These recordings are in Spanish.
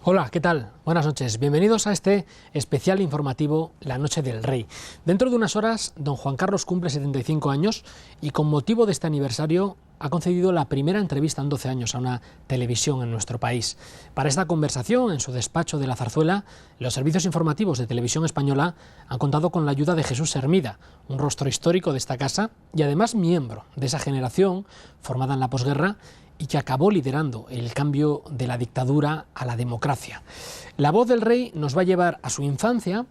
Hola, ¿qué tal? Buenas noches. Bienvenidos a este especial informativo La Noche del Rey. Dentro de unas horas, don Juan Carlos cumple 75 años y con motivo de este aniversario ha concedido la primera entrevista en 12 años a una televisión en nuestro país. Para esta conversación, en su despacho de la Zarzuela, los servicios informativos de Televisión Española han contado con la ayuda de Jesús Hermida, un rostro histórico de esta casa y además miembro de esa generación formada en la posguerra y que acabó liderando el cambio de la dictadura a la democracia. La voz del rey nos va a llevar a su infancia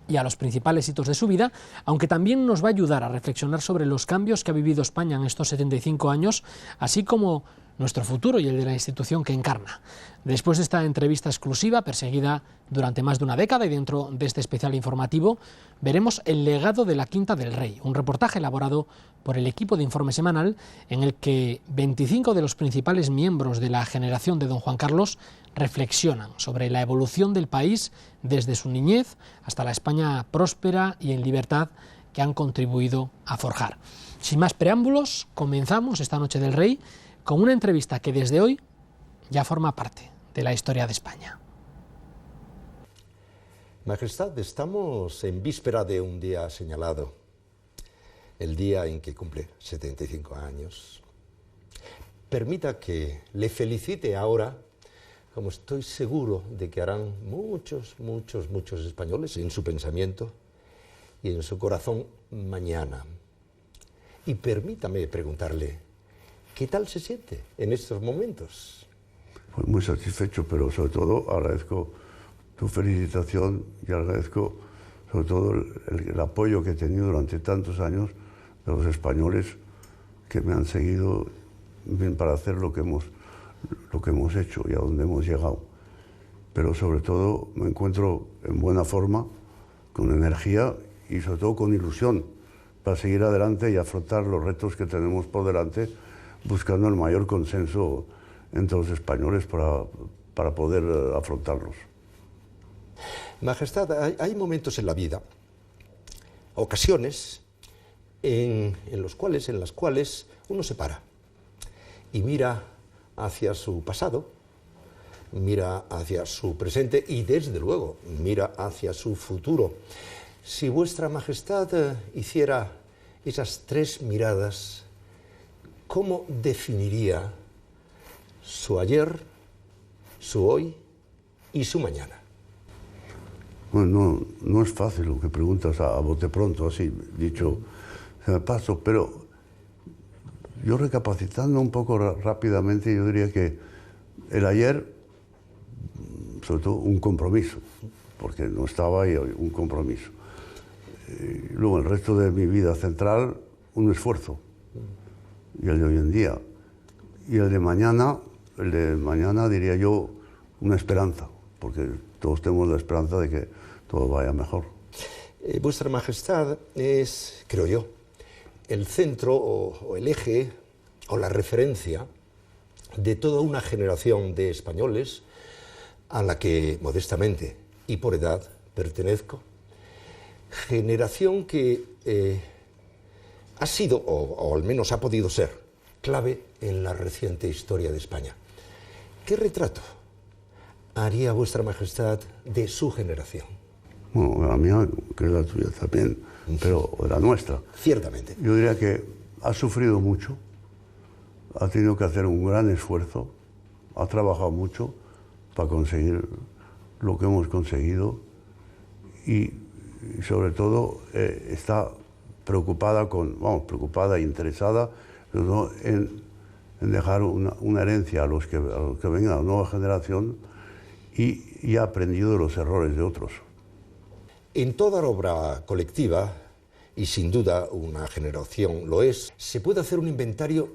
y a los principales hitos de su vida, aunque también nos va a ayudar a reflexionar sobre los cambios que ha vivido España en estos 75 años, así como nuestro futuro y el de la institución que encarna. Después de esta entrevista exclusiva, perseguida durante más de una década y dentro de este especial informativo, veremos el legado de la Quinta del Rey, un reportaje elaborado por el equipo de Informe Semanal en el que 25 de los principales miembros de la generación de don Juan Carlos reflexionan sobre la evolución del país desde su niñez hasta la España próspera y en libertad que han contribuido a forjar. Sin más preámbulos, comenzamos esta Noche del Rey con una entrevista que desde hoy ya forma parte de la historia de España. Majestad, estamos en víspera de un día señalado, el día en que cumple 75 años. Permita que le felicite ahora, como estoy seguro de que harán muchos españoles en su pensamiento y en su corazón mañana. Y permítame preguntarle, ¿qué tal se siente en estos momentos? Pues muy satisfecho, pero sobre todo agradezco tu felicitación y agradezco sobre todo el apoyo que he tenido durante tantos años de los españoles que me han seguido bien para hacer lo que hemos hecho y a donde hemos llegado. Pero sobre todo me encuentro en buena forma, con energía y sobre todo con ilusión para seguir adelante y afrontar los retos que tenemos por delante, buscando el mayor consenso entre los españoles para poder afrontarlos. Majestad, hay momentos en la vida, ocasiones en las cuales uno se para y mira hacia su pasado, mira hacia su presente y desde luego mira hacia su futuro. Si vuestra Majestad hiciera esas tres miradas, ¿cómo definiría su ayer, su hoy y su mañana? Bueno, no es fácil lo que preguntas a bote pronto, así dicho, se me pasó, pero yo recapacitando un poco rápidamente, yo diría que el ayer, sobre todo un compromiso, porque no estaba ahí un compromiso. Luego el resto de mi vida central, un esfuerzo, y el de hoy en día. Y el de mañana diría yo una esperanza, porque todos tenemos la esperanza de que todo vaya mejor. Vuestra Majestad es, creo yo, el centro o el eje o la referencia de toda una generación de españoles a la que modestamente y por edad pertenezco. Generación que ha sido, o al menos ha podido ser, clave en la reciente historia de España. ¿Qué retrato haría vuestra Majestad de su generación? Bueno, la mía, que es la tuya también, pero la nuestra. Ciertamente. Yo diría que ha sufrido mucho, ha tenido que hacer un gran esfuerzo, ha trabajado mucho para conseguir lo que hemos conseguido y sobre todo está preocupada e interesada en dejar una herencia a los que vengan, a la nueva generación y ha aprendido de los errores de otros. En toda obra colectiva, y sin duda una generación lo es, se puede hacer un inventario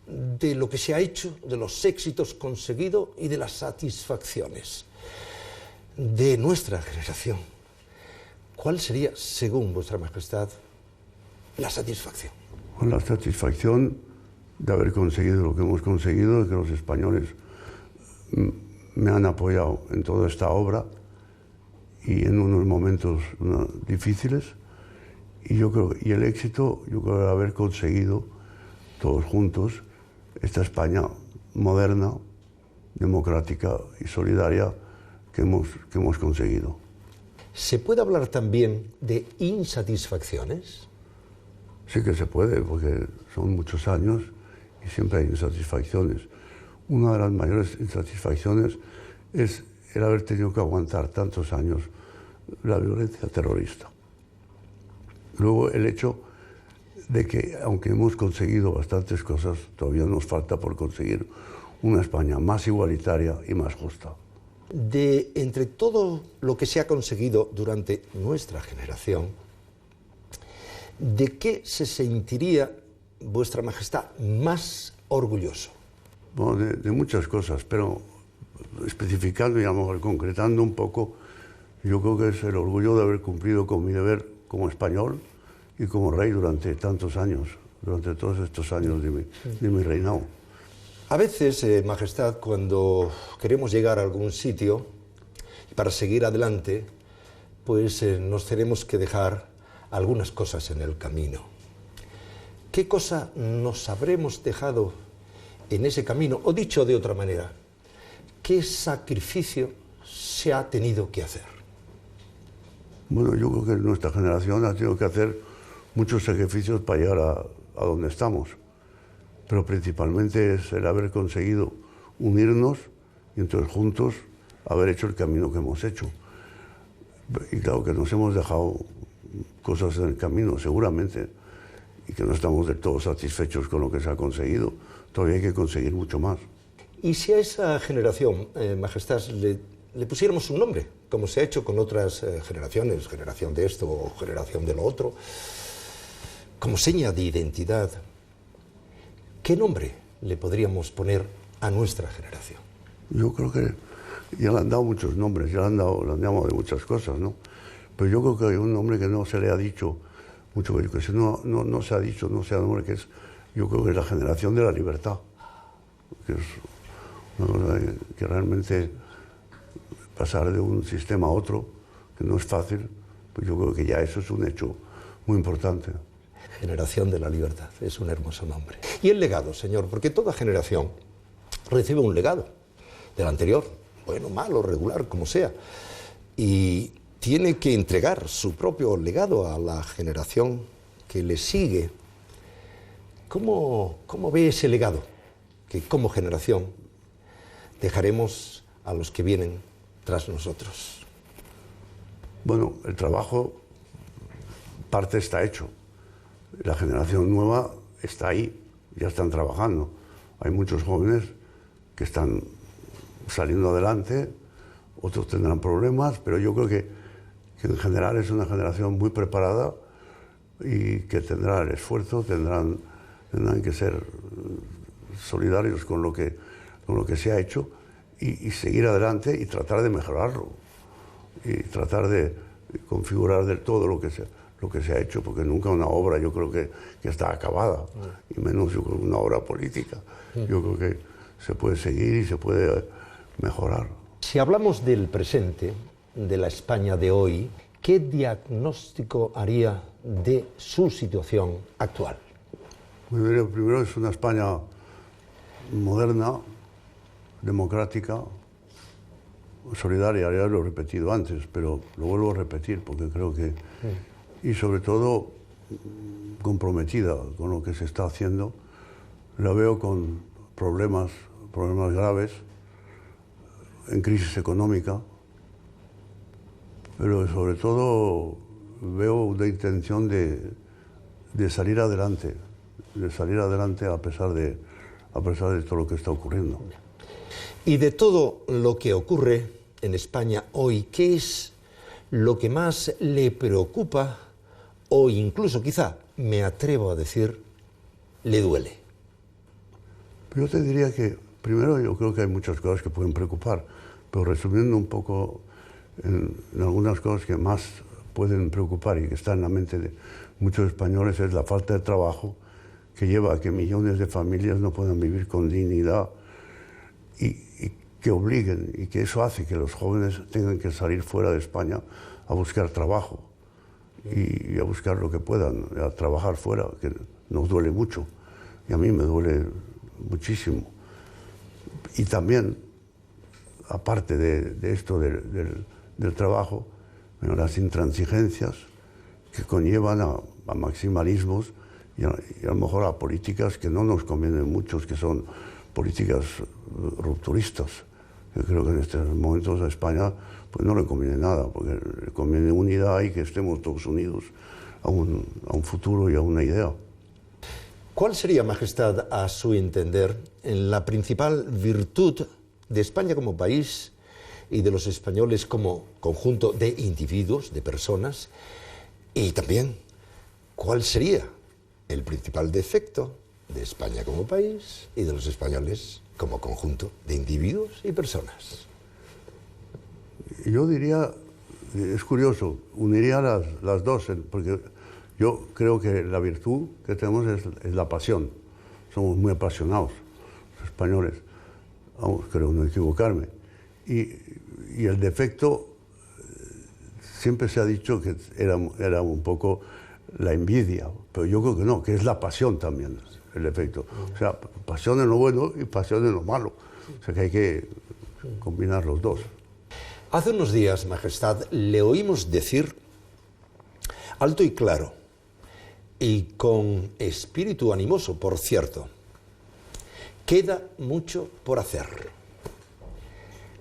de lo que se ha hecho, de los éxitos conseguidos y de las satisfacciones de nuestra generación. ¿Cuál sería, según vuestra Majestad, la satisfacción? Bueno, la satisfacción de haber conseguido lo que hemos conseguido, de que los españoles me han apoyado en toda esta obra y en unos momentos difíciles, y el éxito, yo creo, de haber conseguido todos juntos esta España moderna, democrática y solidaria que hemos conseguido. ¿Se puede hablar también de insatisfacciones? Sí que se puede, porque son muchos años y siempre hay insatisfacciones. Una de las mayores insatisfacciones es el haber tenido que aguantar tantos años la violencia terrorista. Luego el hecho de que, aunque hemos conseguido bastantes cosas, todavía nos falta por conseguir una España más igualitaria y más justa. De entre todo lo que se ha conseguido durante nuestra generación, ¿de qué se sentiría Vuestra Majestad más orgulloso? Bueno, de muchas cosas, pero especificando y a lo mejor concretando un poco, yo creo que es el orgullo de haber cumplido con mi deber como español y como rey durante tantos años, durante todos estos años de mi reinado. A veces, Majestad, cuando queremos llegar a algún sitio, para seguir adelante, pues nos tenemos que dejar algunas cosas en el camino. ¿Qué cosa nos habremos dejado en ese camino? O dicho de otra manera, ¿qué sacrificio se ha tenido que hacer? Bueno, yo creo que nuestra generación ha tenido que hacer muchos sacrificios para llegar a donde estamos, pero principalmente es el haber conseguido unirnos y entonces juntos haber hecho el camino que hemos hecho. Y claro que nos hemos dejado cosas en el camino, seguramente, y que no estamos del todo satisfechos con lo que se ha conseguido. Todavía hay que conseguir mucho más. Y si a esa generación, Majestad, le pusiéramos un nombre, como se ha hecho con otras generaciones, generación de esto o generación de lo otro, como seña de identidad, ¿qué nombre le podríamos poner a nuestra generación? Yo creo que ya le han dado muchos nombres, ya le han llamado de muchas cosas, ¿no? Pero yo creo que hay un nombre que no se le ha dicho mucho, que no se ha dicho, no sea nombre, que es, yo creo que es la generación de la libertad, que es una cosa que realmente pasar de un sistema a otro, que no es fácil, pues yo creo que ya eso es un hecho muy importante. Generación de la libertad, es un hermoso nombre. Y el legado, señor, porque toda generación recibe un legado del anterior, bueno, malo, regular, como sea, y tiene que entregar su propio legado a la generación que le sigue. ¿Cómo ve ese legado que como generación dejaremos a los que vienen tras nosotros? Bueno, el trabajo, parte está hecho. La generación nueva está ahí, ya están trabajando. Hay muchos jóvenes que están saliendo adelante, otros tendrán problemas, pero yo creo que en general es una generación muy preparada y que tendrá el esfuerzo, tendrán que ser solidarios con lo que se ha hecho y seguir adelante y tratar de mejorarlo y tratar de configurar del todo lo que se ha hecho, porque nunca una obra yo creo que está acabada, y menos yo creo una obra política. Yo creo que se puede seguir y se puede mejorar. Si hablamos del presente, de la España de hoy, ¿qué diagnóstico haría de su situación actual? Primero es una España moderna, democrática, solidaria, ya lo he repetido antes, pero lo vuelvo a repetir porque creo que... Y sobre todo comprometida con lo que se está haciendo. La veo con problemas graves, en crisis económica, pero sobre todo veo una intención de salir adelante a pesar de todo lo que está ocurriendo. Y de todo lo que ocurre en España hoy, ¿qué es lo que más le preocupa o incluso quizá, me atrevo a decir, le duele? Yo te diría que, primero, yo creo que hay muchas cosas que pueden preocupar, pero resumiendo un poco en algunas cosas que más pueden preocupar y que están en la mente de muchos españoles es la falta de trabajo que lleva a que millones de familias no puedan vivir con dignidad y que obliguen, y que eso hace que los jóvenes tengan que salir fuera de España a buscar trabajo y a buscar lo que puedan, a trabajar fuera, que nos duele mucho y a mí me duele muchísimo. Y también aparte de esto del trabajo, las intransigencias que conllevan a maximalismos y a lo mejor a políticas que no nos convienen muchos, que son políticas rupturistas. Yo creo que en estos momentos a España pues no le conviene nada, porque le conviene unidad y que estemos todos unidos a un futuro y a una idea. ¿Cuál sería, Majestad, a su entender, la principal virtud de España como país y de los españoles como conjunto de individuos, de personas? Y también, ¿cuál sería el principal defecto de España como país y de los españoles como conjunto de individuos y personas? Yo diría, es curioso, uniría las dos, porque yo creo que la virtud que tenemos es la pasión. Somos muy apasionados, los españoles. Vamos, creo no equivocarme. Y el defecto, siempre se ha dicho que era un poco la envidia, pero yo creo que no, que es la pasión también el defecto. O sea, pasión en lo bueno y pasión en lo malo. O sea que hay que combinar los dos. Hace unos días, Majestad, le oímos decir alto y claro, y con espíritu animoso, por cierto: queda mucho por hacer.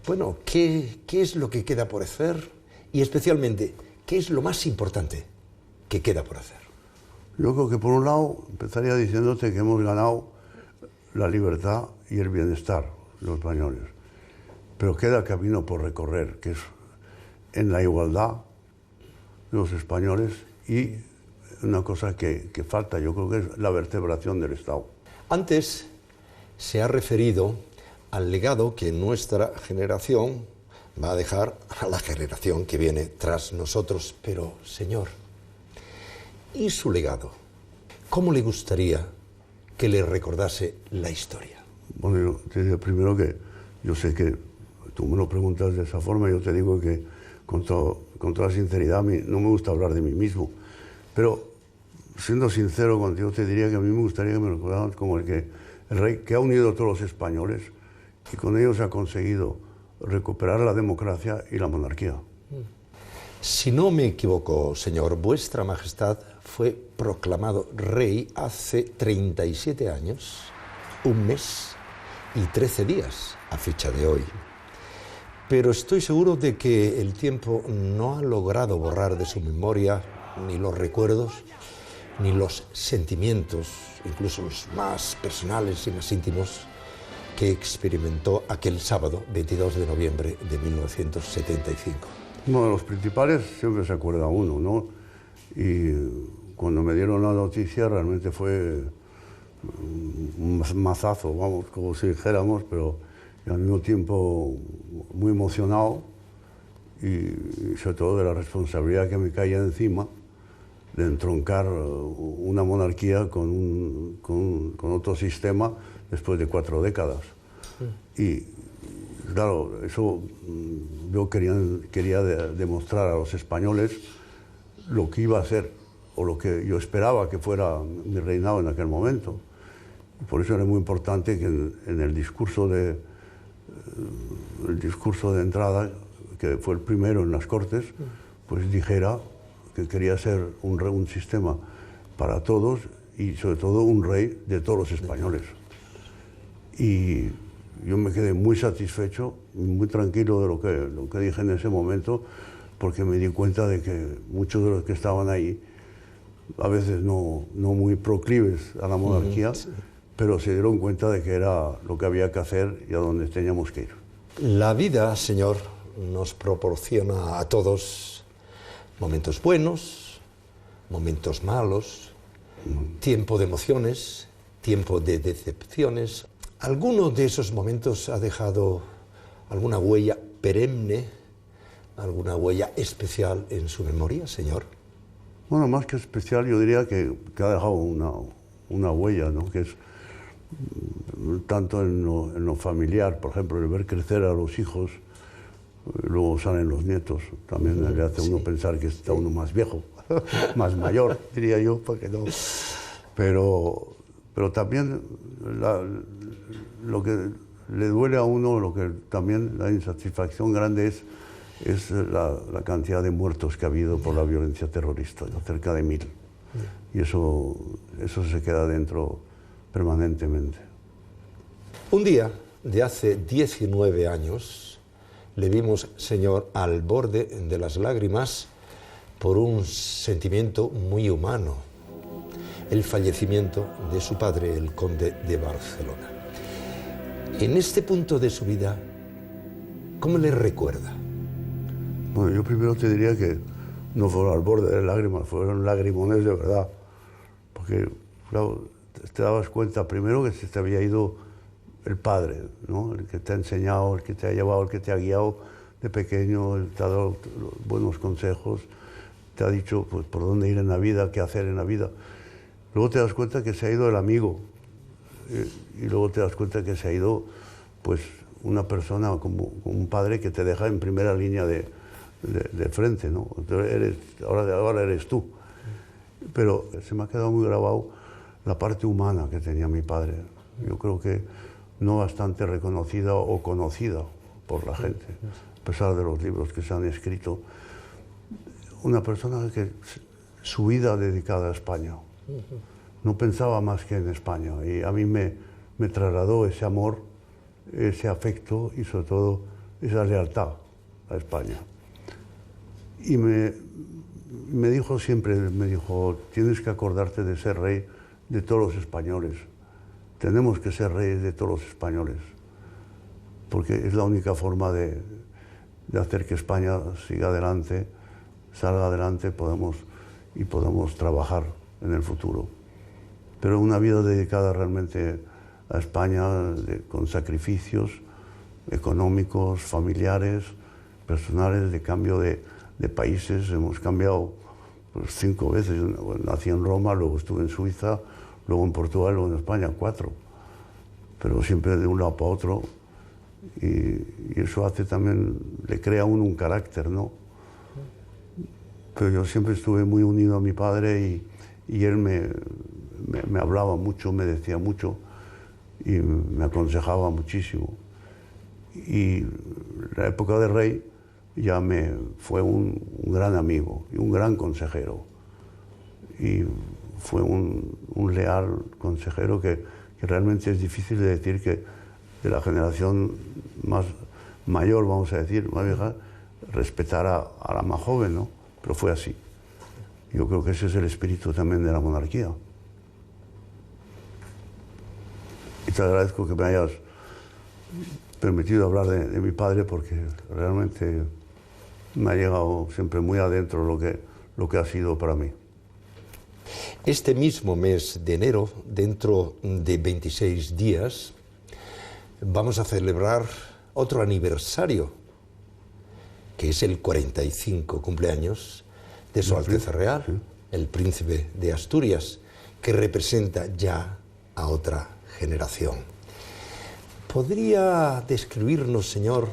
Bueno, ¿qué es lo que queda por hacer? Y especialmente, ¿qué es lo más importante que queda por hacer? Yo creo que por un lado empezaría diciéndote que hemos ganado la libertad y el bienestar los españoles, pero queda camino por recorrer, que es en la igualdad de los españoles, y una cosa que falta, yo creo que es la vertebración del Estado. Antes se ha referido al legado que nuestra generación va a dejar a la generación que viene tras nosotros. Pero, señor, ¿y su legado? ¿Cómo le gustaría que le recordase la historia? Bueno, yo te digo primero que yo sé que tú me lo preguntas de esa forma, yo te digo que con toda sinceridad no me gusta hablar de mí mismo, pero siendo sincero contigo te diría que a mí me gustaría que me recordaran como el rey que ha unido a todos los españoles y con ellos ha conseguido recuperar la democracia y la monarquía. Si no me equivoco, señor, vuestra majestad fue proclamado rey hace 37 años, 1 mes y 13 días a fecha de hoy. Pero estoy seguro de que el tiempo no ha logrado borrar de su memoria ni los recuerdos, ni los sentimientos, incluso los más personales y más íntimos, que experimentó aquel sábado 22 de noviembre de 1975. Uno de los principales siempre se acuerda uno, ¿no? Y cuando me dieron la noticia realmente fue un mazazo, vamos, como si dijéramos, pero al mismo tiempo muy emocionado y sobre todo de la responsabilidad que me caía encima de entroncar una monarquía con otro sistema después de 4 décadas. Y claro, eso yo quería demostrar a los españoles lo que iba a ser o lo que yo esperaba que fuera mi reinado en aquel momento. Y por eso era muy importante que en el discurso de entrada, que fue el primero en las Cortes, pues dijera que quería ser un sistema para todos y sobre todo un rey de todos los españoles. Y yo me quedé muy satisfecho, muy tranquilo de lo que dije en ese momento, porque me di cuenta de que muchos de los que estaban ahí, a veces no muy proclives a la monarquía, pero se dieron cuenta de que era lo que había que hacer y a dónde teníamos que ir. La vida, señor, nos proporciona a todos momentos buenos, momentos malos, tiempo de emociones, tiempo de decepciones. ¿Alguno de esos momentos ha dejado alguna huella perenne, alguna huella especial en su memoria, señor? Bueno, más que especial, yo diría que ha dejado una huella, ¿no? Que es tanto en lo familiar, por ejemplo, el ver crecer a los hijos, luego salen los nietos, también le hace a uno pensar que está uno más viejo, más mayor, diría yo, porque no. Pero también lo que le duele a uno, lo que también la insatisfacción grande es la cantidad de muertos que ha habido por la violencia terrorista, cerca de 1000. Y eso se queda dentro permanentemente. Un día de hace 19 años le vimos, señor, al borde de las lágrimas por un sentimiento muy humano, el fallecimiento de su padre, el conde de Barcelona. En este punto de su vida, ¿cómo le recuerda? Bueno, yo primero te diría que no fueron al borde de lágrimas, fueron lagrimones de verdad. Porque, claro, te dabas cuenta primero que se te había ido el padre, ¿no? El que te ha enseñado, el que te ha llevado, el que te ha guiado de pequeño, el que te ha dado buenos consejos, te ha dicho pues, por dónde ir en la vida, qué hacer en la vida. Luego te das cuenta que se ha ido el amigo y luego te das cuenta que se ha ido pues, una persona como un padre que te deja en primera línea de frente, ¿no? Entonces ahora eres tú. Pero se me ha quedado muy grabado la parte humana que tenía mi padre. Yo creo que no bastante reconocida o conocida por la gente, a pesar de los libros que se han escrito. Una persona que su vida dedicada a España. No pensaba más que en España y a mí me trasladó ese amor, ese afecto y sobre todo esa lealtad a España. Y me dijo siempre, tienes que acordarte de ser rey de todos los españoles. Tenemos que ser reyes de todos los españoles, porque es la única forma de hacer que España siga adelante, salga adelante, podamos trabajar en el futuro. Pero una vida dedicada realmente a España, con sacrificios económicos, familiares, personales, de cambio de países. Hemos cambiado pues, 5 veces. Nací en Roma, luego estuve en Suiza, luego en Portugal, luego en España, 4. Pero siempre de un lado para otro. Y eso hace también, le crea a uno un carácter, ¿no? Pero yo siempre estuve muy unido a mi padre y él me hablaba mucho, me decía mucho y me aconsejaba muchísimo. Y la época de rey ya fue un gran amigo y un gran consejero. Y fue un leal consejero que realmente es difícil de decir que de la generación más mayor, vamos a decir, más vieja, respetara a la más joven, ¿no? Pero fue así. Yo creo que ese es el espíritu también de la monarquía. Y te agradezco que me hayas permitido hablar de mi padre porque realmente me ha llegado siempre muy adentro lo que ha sido para mí. Este mismo mes de enero, dentro de 26 días, vamos a celebrar otro aniversario, que es el 45 cumpleaños de Su Alteza Real, sí, el Príncipe de Asturias, que representa ya a otra generación. ¿Podría describirnos, señor,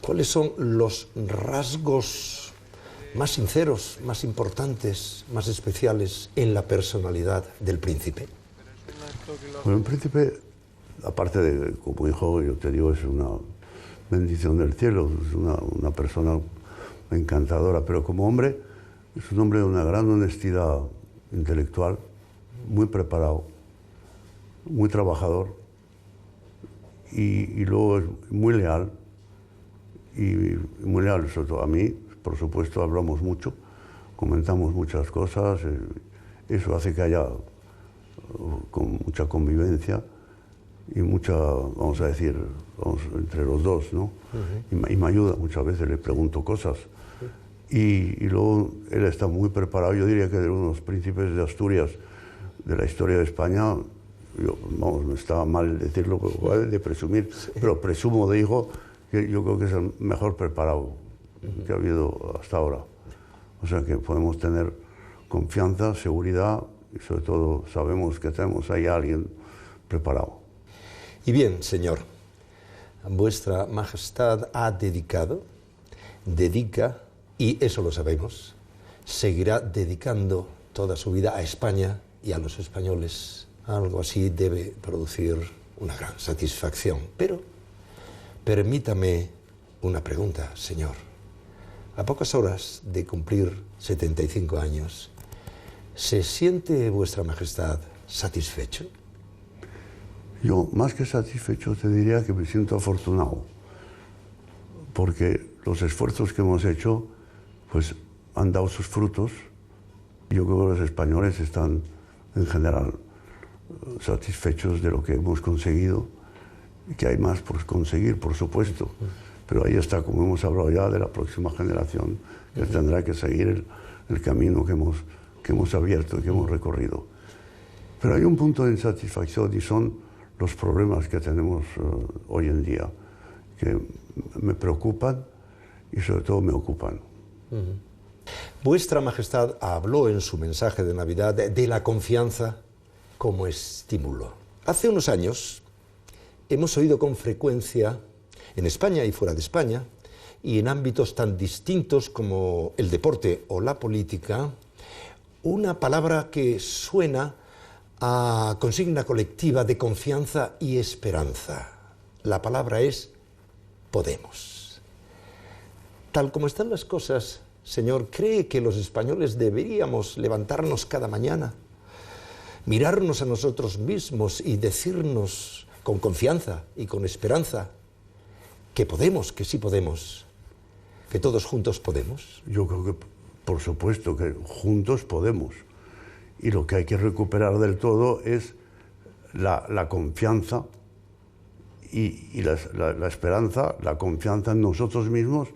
cuáles son los rasgos más sinceros, más importantes, más especiales en la personalidad del príncipe? Bueno, el príncipe, aparte de como hijo, yo te digo, es una bendición del cielo, es una persona encantadora, pero como hombre es un hombre de una gran honestidad intelectual, muy preparado, muy trabajador y luego es muy leal, sobre todo a mí, por supuesto, hablamos mucho, comentamos muchas cosas, eso hace que haya mucha convivencia y mucha, vamos a decir, entre los dos, ¿no? Y me ayuda, muchas veces le pregunto cosas. Y luego él está muy preparado, yo diría que de unos príncipes de Asturias de la historia de España, no estaba mal decirlo, de presumir, pero presumo de hijo que yo creo que es el mejor preparado que ha habido hasta ahora. O sea que podemos tener confianza, seguridad y sobre todo sabemos que tenemos ahí a alguien preparado. Y bien, señor, vuestra majestad ha dedica, y eso lo sabemos, seguirá dedicando toda su vida a España y a los españoles. Algo así debe producir una gran satisfacción. Pero permítame una pregunta, señor. A pocas horas de cumplir 75 años, ¿se siente vuestra majestad satisfecho? Yo, más que satisfecho, te diría que me siento afortunado, porque los esfuerzos que hemos hecho pues, han dado sus frutos. Yo creo que los españoles están, en general, satisfechos de lo que hemos conseguido, y que hay más por conseguir, por supuesto. Pero ahí está, como hemos hablado ya, de la próxima generación, que tendrá que seguir el camino que hemos abierto y que hemos recorrido. Pero hay un punto de insatisfacción y son los problemas que tenemos hoy en día, que me preocupan y sobre todo me ocupan. Vuestra Majestad habló en su mensaje de Navidad de la confianza como estímulo. Hace unos años hemos oído con frecuencia, en España y fuera de España, y en ámbitos tan distintos como el deporte o la política, una palabra que suena a consigna colectiva de confianza y esperanza. La palabra es Podemos. Tal como están las cosas, señor, ¿cree que los españoles deberíamos levantarnos cada mañana, mirarnos a nosotros mismos y decirnos con confianza y con esperanza que podemos, que sí podemos, que todos juntos podemos? Yo creo que, por supuesto, que juntos podemos. Y lo que hay que recuperar del todo es la confianza y la esperanza, la confianza en nosotros mismos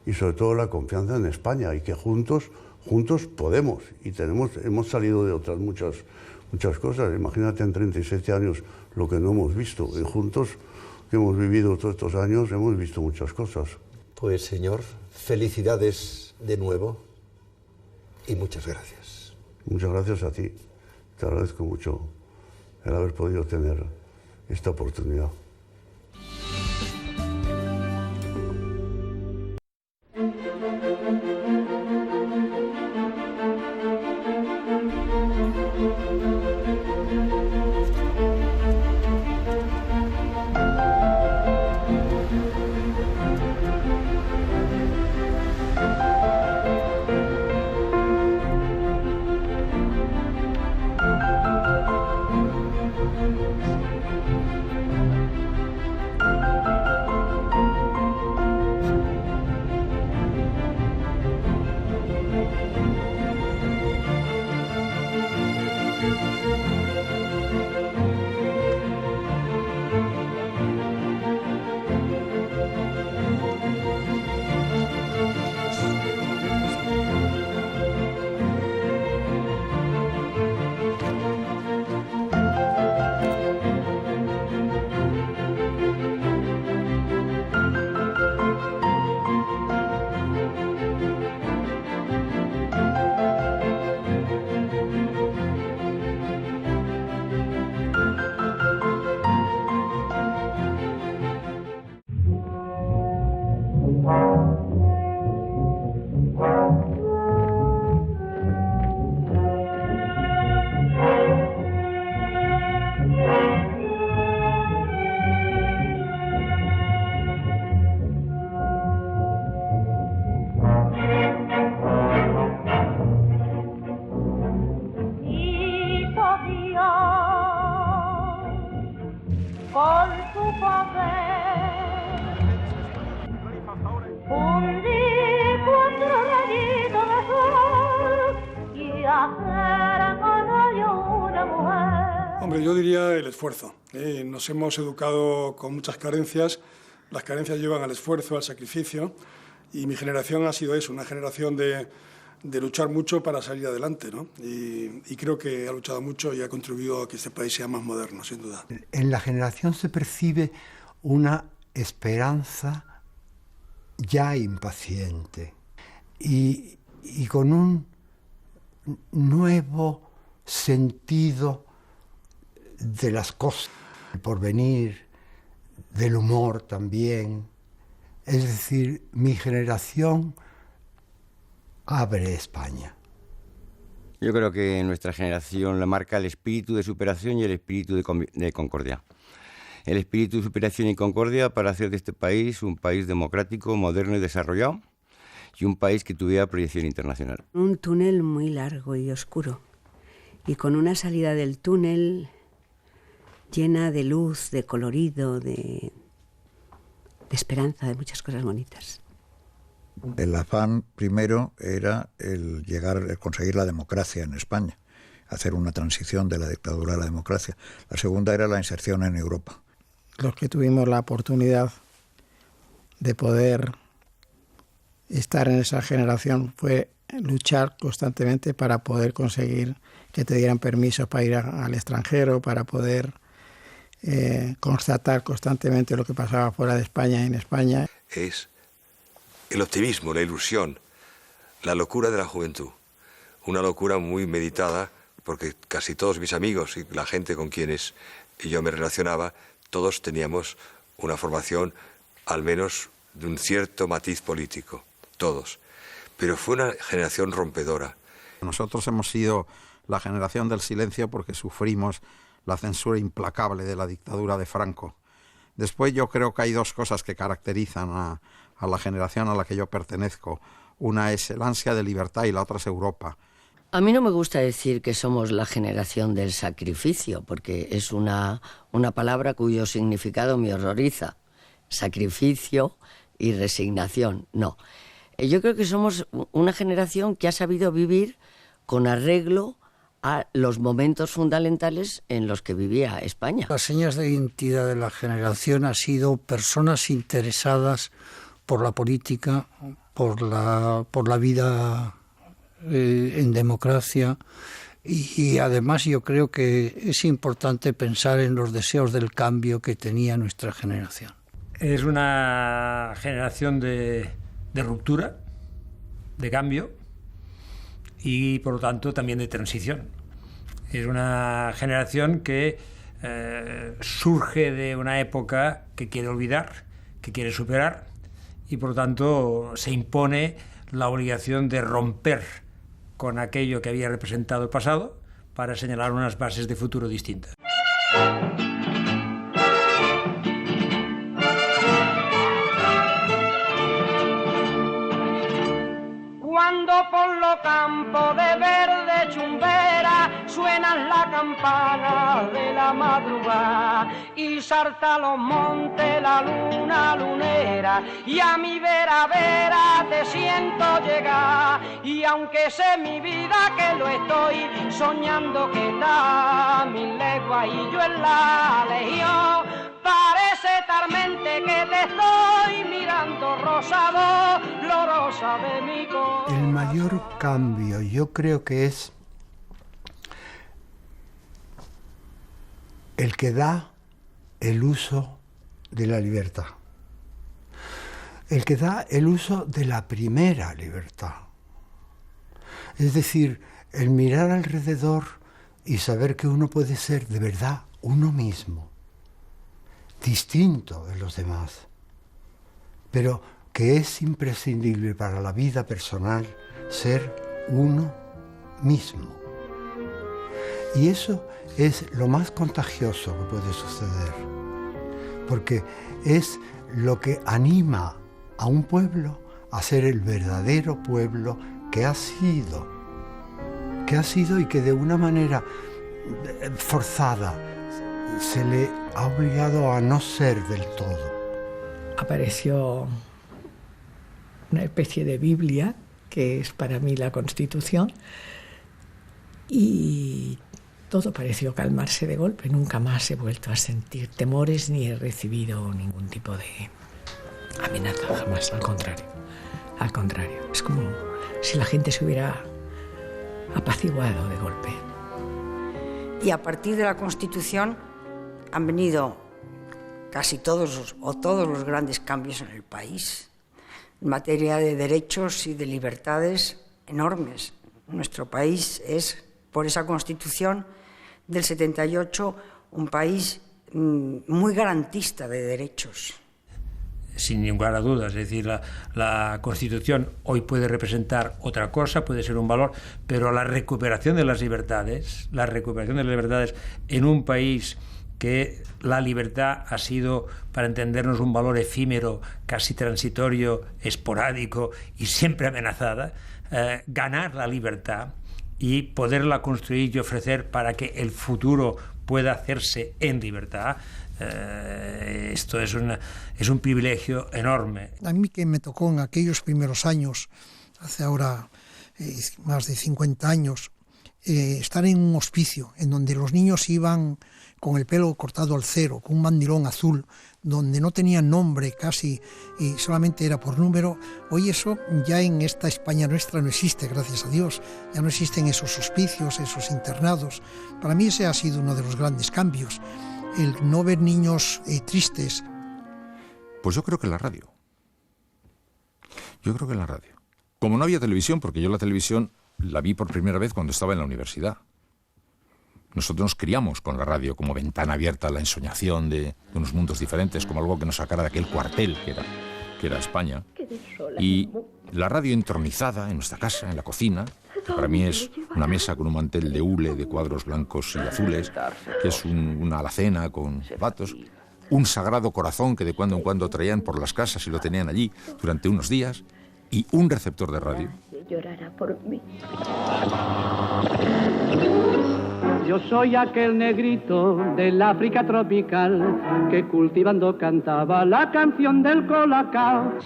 y sobre todo la confianza en España, y que juntos podemos. Y hemos salido de otras muchas cosas. Imagínate en 37 años lo que no hemos visto. Y juntos, que hemos vivido todos estos años, hemos visto muchas cosas. Pues, señor, felicidades de nuevo y muchas gracias. Muchas gracias a ti. Te agradezco mucho el haber podido tener esta oportunidad. Hombre, yo diría el esfuerzo. Nos hemos educado con muchas carencias. Las carencias llevan al esfuerzo, al sacrificio. Y mi generación ha sido eso, una generación de luchar mucho para salir adelante, ¿no? Y creo que ha luchado mucho y ha contribuido a que este país sea más moderno, sin duda. En la generación se percibe una esperanza ya impaciente y con un nuevo sentido de las cosas, el porvenir, del humor también. Es decir, mi generación abre España. Yo creo que nuestra generación la marca el espíritu de superación y el espíritu de concordia. el espíritu de superación y concordia para hacer de este país un país democrático, moderno y desarrollado, y un país que tuviera proyección internacional. Un túnel muy largo y oscuro, y con una salida del túnel llena de luz, de colorido, de esperanza, de muchas cosas bonitas. El afán primero era el conseguir la democracia en España, hacer una transición de la dictadura a la democracia. La segunda era la inserción en Europa. Los que tuvimos la oportunidad de poder estar en esa generación fue luchar constantemente para poder conseguir que te dieran permisos para ir al extranjero, para poder constatar constantemente lo que pasaba fuera de España y en España. Es el optimismo, la ilusión, la locura de la juventud. Una locura muy meditada, porque casi todos mis amigos y la gente con quienes yo me relacionaba, todos teníamos una formación, al menos de un cierto matiz político, todos. Pero fue una generación rompedora. Nosotros hemos sido la generación del silencio porque sufrimos la censura implacable de la dictadura de Franco. Después yo creo que hay dos cosas que caracterizan a la generación a la que yo pertenezco. Una es el ansia de libertad y la otra es Europa. A mí no me gusta decir que somos la generación del sacrificio, porque es una palabra cuyo significado me horroriza. Sacrificio y resignación, no. Yo creo que somos una generación que ha sabido vivir con arreglo a los momentos fundamentales en los que vivía España. Las señas de identidad de la generación han sido personas interesadas por la política, por la vida en democracia, y además yo creo que es importante pensar en los deseos del cambio que tenía nuestra generación. Es una generación de ruptura, de cambio y por lo tanto también de transición. Es una generación que surge de una época que quiere olvidar, que quiere superar, y por lo tanto se impone la obligación de romper con aquello que había representado el pasado para señalar unas bases de futuro distintas. Cuando por los campos de verde chumbera suenan la campana de la madrugada y salta los montes la luna lunera, y a mi vera te siento llegar, y aunque sé mi vida que lo estoy soñando, que está a 1000 leguas y yo en la legión, parece talmente que te estoy mirando rosado, lo rosa de mi corazón. El mayor cambio yo creo que es el que da el uso de la libertad, el que da el uso de la primera libertad. Es decir, el mirar alrededor y saber que uno puede ser de verdad uno mismo, distinto de los demás, pero que es imprescindible para la vida personal ser uno mismo. Y eso es lo más contagioso que puede suceder, porque es lo que anima a un pueblo a ser el verdadero pueblo que ha sido y que de una manera forzada se le ha obligado a no ser del todo. Apareció una especie de Biblia, que es para mí la Constitución, y todo pareció calmarse de golpe. Nunca más he vuelto a sentir temores ni he recibido ningún tipo de amenaza, jamás, al contrario. Al contrario, es como si la gente se hubiera apaciguado de golpe. Y a partir de la Constitución han venido casi todos los grandes cambios en el país, en materia de derechos y de libertades enormes. Nuestro país es, por esa Constitución del 78, un país muy garantista de derechos. Sin lugar a dudas, es decir, la Constitución hoy puede representar otra cosa, puede ser un valor, pero la recuperación de las libertades en un país que la libertad ha sido, para entendernos, un valor efímero, casi transitorio, esporádico y siempre amenazada, ganar la libertad y poderla construir y ofrecer para que el futuro pueda hacerse en libertad, esto es un privilegio enorme. A mí, que me tocó en aquellos primeros años, hace ahora más de 50 años, estar en un hospicio en donde los niños iban con el pelo cortado al cero, con un mandilón azul, donde no tenían nombre casi y solamente era por número. Hoy eso ya en esta España nuestra no existe, gracias a Dios. Ya no existen esos hospicios, esos internados. Para mí ese ha sido uno de los grandes cambios, el no ver niños tristes. Pues yo creo que la radio. Yo creo que la radio. Como no había televisión, porque yo la televisión la vi por primera vez cuando estaba en la universidad. Nosotros nos criamos con la radio como ventana abierta a la ensoñación de unos mundos diferentes, como algo que nos sacara de aquel cuartel que era España. Y la radio entronizada en nuestra casa, en la cocina, que para mí es una mesa con un mantel de hule de cuadros blancos y azules, que es una alacena con zapatos, un sagrado corazón que de cuando en cuando traían por las casas y lo tenían allí durante unos días, y un receptor de radio. Llorará por mí. Yo soy aquel negrito del África tropical que cultivando cantaba la canción del colacao.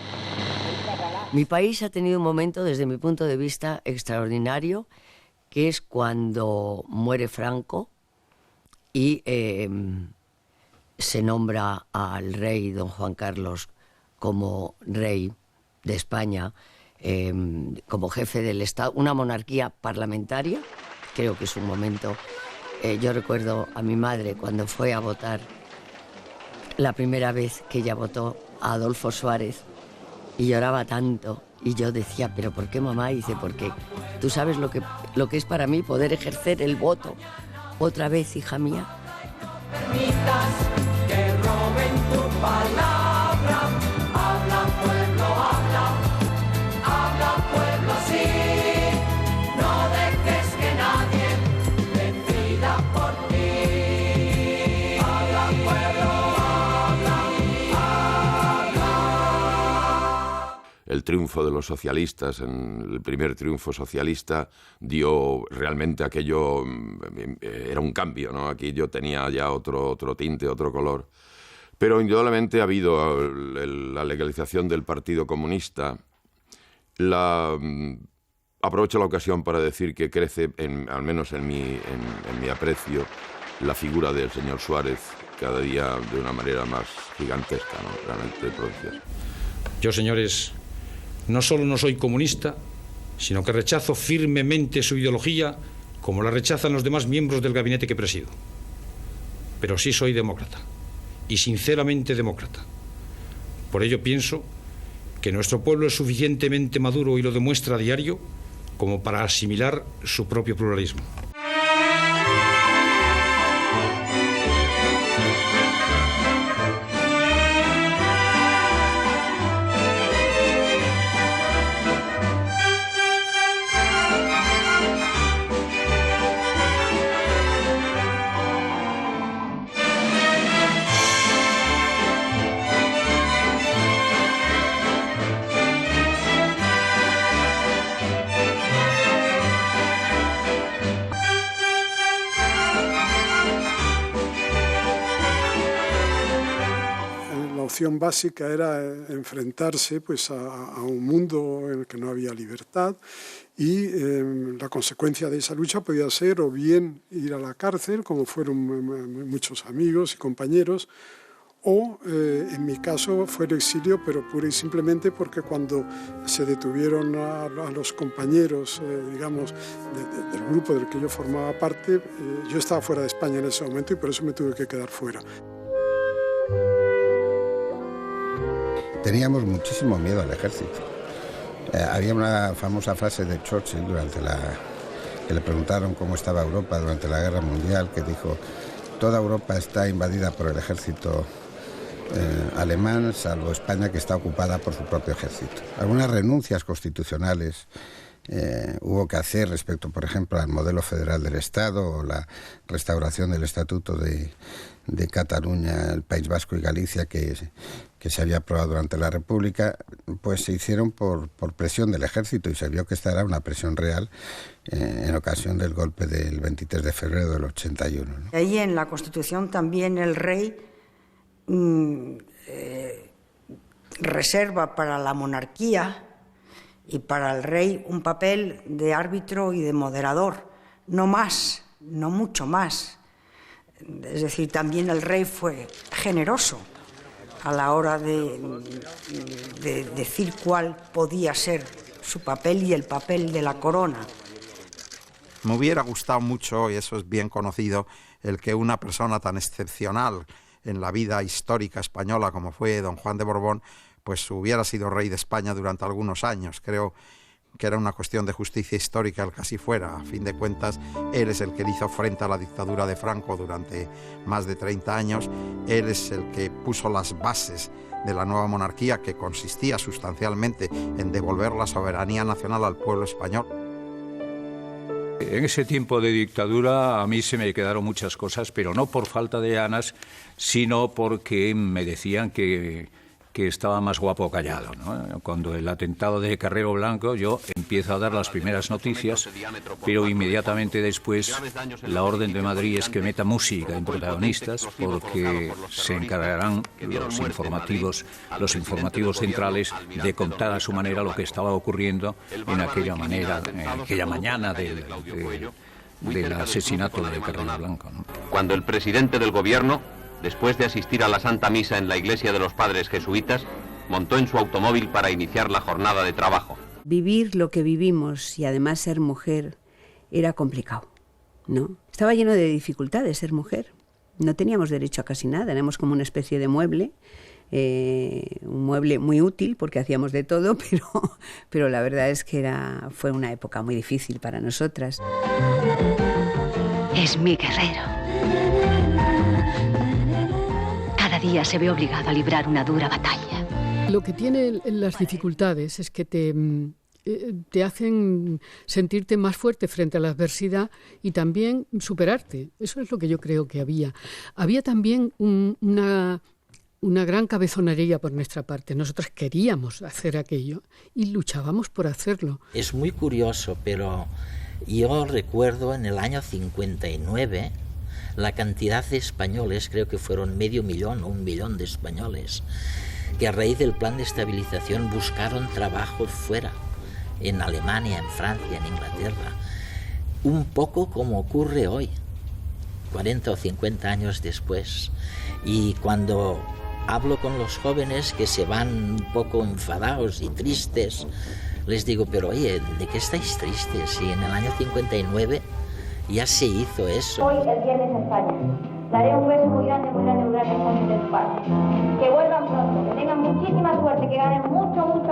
Mi país ha tenido un momento, desde mi punto de vista, extraordinario, que es cuando muere Franco y se nombra al rey don Juan Carlos como rey de España, como jefe del Estado, una monarquía parlamentaria. Creo que es un momento. Yo recuerdo a mi madre cuando fue a votar la primera vez que ella votó a Adolfo Suárez y lloraba tanto, y yo decía, ¿pero por qué, mamá? Y dice, porque tú sabes lo que es para mí poder ejercer el voto otra vez, hija mía. Permitas que roben tu palabra, habla pueblo, habla pueblo, sí, no dejes que nadie decida por ti. Habla pueblo, habla. El triunfo de los socialistas, el primer triunfo socialista, dio realmente aquello, era un cambio, ¿no? Aquí yo tenía ya otro tinte, otro color. Pero indudablemente ha habido la legalización del Partido Comunista. Aprovecho la ocasión para decir que crece, al menos en mi aprecio, la figura del señor Suárez cada día de una manera más gigantesca, ¿no? Realmente prodigiosa. Yo, señores, no solo no soy comunista, sino que rechazo firmemente su ideología como la rechazan los demás miembros del gabinete que presido. Pero sí soy demócrata, y sinceramente demócrata. Por ello pienso que nuestro pueblo es suficientemente maduro y lo demuestra a diario como para asimilar su propio pluralismo. Básica era enfrentarse pues, a un mundo en el que no había libertad y la consecuencia de esa lucha podía ser o bien ir a la cárcel, como fueron muchos amigos y compañeros, o en mi caso fue el exilio, pero pura y simplemente porque cuando se detuvieron a los compañeros, digamos, del grupo del que yo formaba parte, yo estaba fuera de España en ese momento y por eso me tuve que quedar fuera. Teníamos muchísimo miedo al ejército. Había una famosa frase de Churchill que le preguntaron cómo estaba Europa durante la Guerra Mundial, que dijo: toda Europa está invadida por el ejército alemán, salvo España, que está ocupada por su propio ejército. Algunas renuncias constitucionales hubo que hacer respecto, por ejemplo, al modelo federal del Estado o la restauración del Estatuto de de Cataluña, el País Vasco y Galicia que se había aprobado durante la República, pues se hicieron por presión del ejército, y se vio que esta era una presión real en ocasión del golpe del 23 de febrero del 81, ¿no? Ahí en la Constitución también el rey reserva para la monarquía y para el rey un papel de árbitro y de moderador, no más, no mucho más. Es decir, también el rey fue generoso a la hora de decir cuál podía ser su papel y el papel de la corona. Me hubiera gustado mucho, y eso es bien conocido, el que una persona tan excepcional en la vida histórica española como fue don Juan de Borbón, pues hubiera sido rey de España durante algunos años. Creo que era una cuestión de justicia histórica el que así fuera. A fin de cuentas, él es el que hizo frente a la dictadura de Franco durante más de 30 años, él es el que puso las bases de la nueva monarquía, que consistía sustancialmente en devolver la soberanía nacional al pueblo español. En ese tiempo de dictadura a mí se me quedaron muchas cosas, pero no por falta de ganas, sino porque me decían que estaba más guapo callado, ¿no? Cuando el atentado de Carrero Blanco, yo empiezo a dar las primeras noticias, pero inmediatamente después la orden de Madrid es que meta música en protagonistas, porque se encargarán los informativos centrales de contar a su manera lo que estaba ocurriendo en aquella mañana del asesinato de Carrero Blanco, ¿no? Cuando el presidente del gobierno, después de asistir a la Santa Misa en la iglesia de los Padres Jesuitas, montó en su automóvil para iniciar la jornada de trabajo. Vivir lo que vivimos y además ser mujer era complicado, ¿no? Estaba lleno de dificultades ser mujer. No teníamos derecho a casi nada, éramos como una especie de mueble, un mueble muy útil porque hacíamos de todo, pero la verdad es que fue una época muy difícil para nosotras. Es mi guerrero. Cada día se ve obligado a librar una dura batalla. Lo que tiene las dificultades es que te hacen sentirte más fuerte frente a la adversidad y también superarte. Eso es lo que yo creo que había. Había también una gran cabezonería por nuestra parte. Nosotras queríamos hacer aquello y luchábamos por hacerlo. Es muy curioso, pero yo recuerdo en el año 59... la cantidad de españoles, creo que fueron 500.000 o 1 millón de españoles, que a raíz del plan de estabilización buscaron trabajo fuera, en Alemania, en Francia, en Inglaterra. Un poco como ocurre hoy, 40 o 50 años después. Y cuando hablo con los jóvenes que se van un poco enfadados y tristes, les digo, pero oye, ¿de qué estáis tristes? Si en el año 59... ya se hizo eso. Hoy el viernes a España. Daré un beso muy grande con mi España. Que vuelvan pronto, que tengan muchísima suerte, que ganen mucho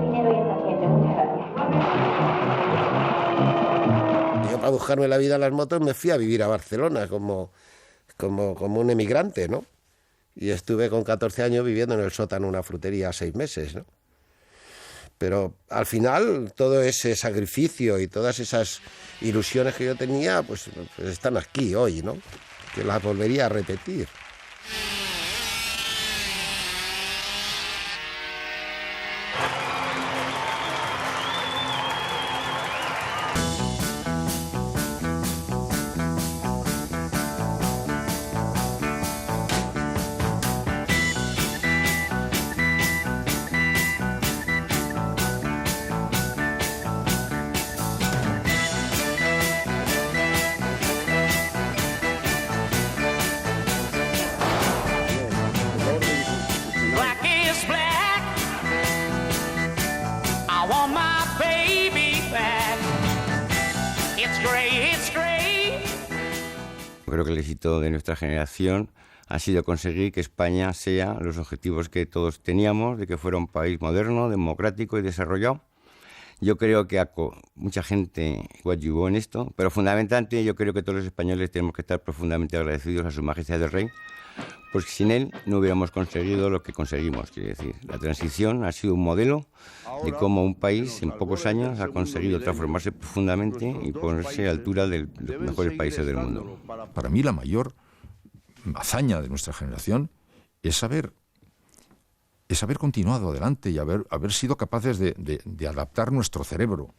dinero y esta gente. Muchas gracias. Yo, para buscarme la vida en las motos, me fui a vivir a Barcelona como un emigrante, ¿no? Y estuve con 14 años viviendo en el sótano de una frutería 6 meses, ¿no? Pero al final todo ese sacrificio y todas esas ilusiones que yo tenía, pues están aquí hoy, ¿no? Que las volvería a repetir. Creo que el éxito de nuestra generación ha sido conseguir que España sea los objetivos que todos teníamos, de que fuera un país moderno, democrático y desarrollado. Yo creo que mucha gente coadyuvó en esto, pero fundamentalmente yo creo que todos los españoles tenemos que estar profundamente agradecidos a Su Majestad el Rey, porque sin él no hubiéramos conseguido lo que conseguimos. Quiere decir, la transición ha sido un modelo de cómo un país en pocos años ha conseguido transformarse profundamente y ponerse a la altura de los mejores países del mundo. Para mí la mayor hazaña de nuestra generación es haber continuado adelante y haber sido capaces de adaptar nuestro cerebro,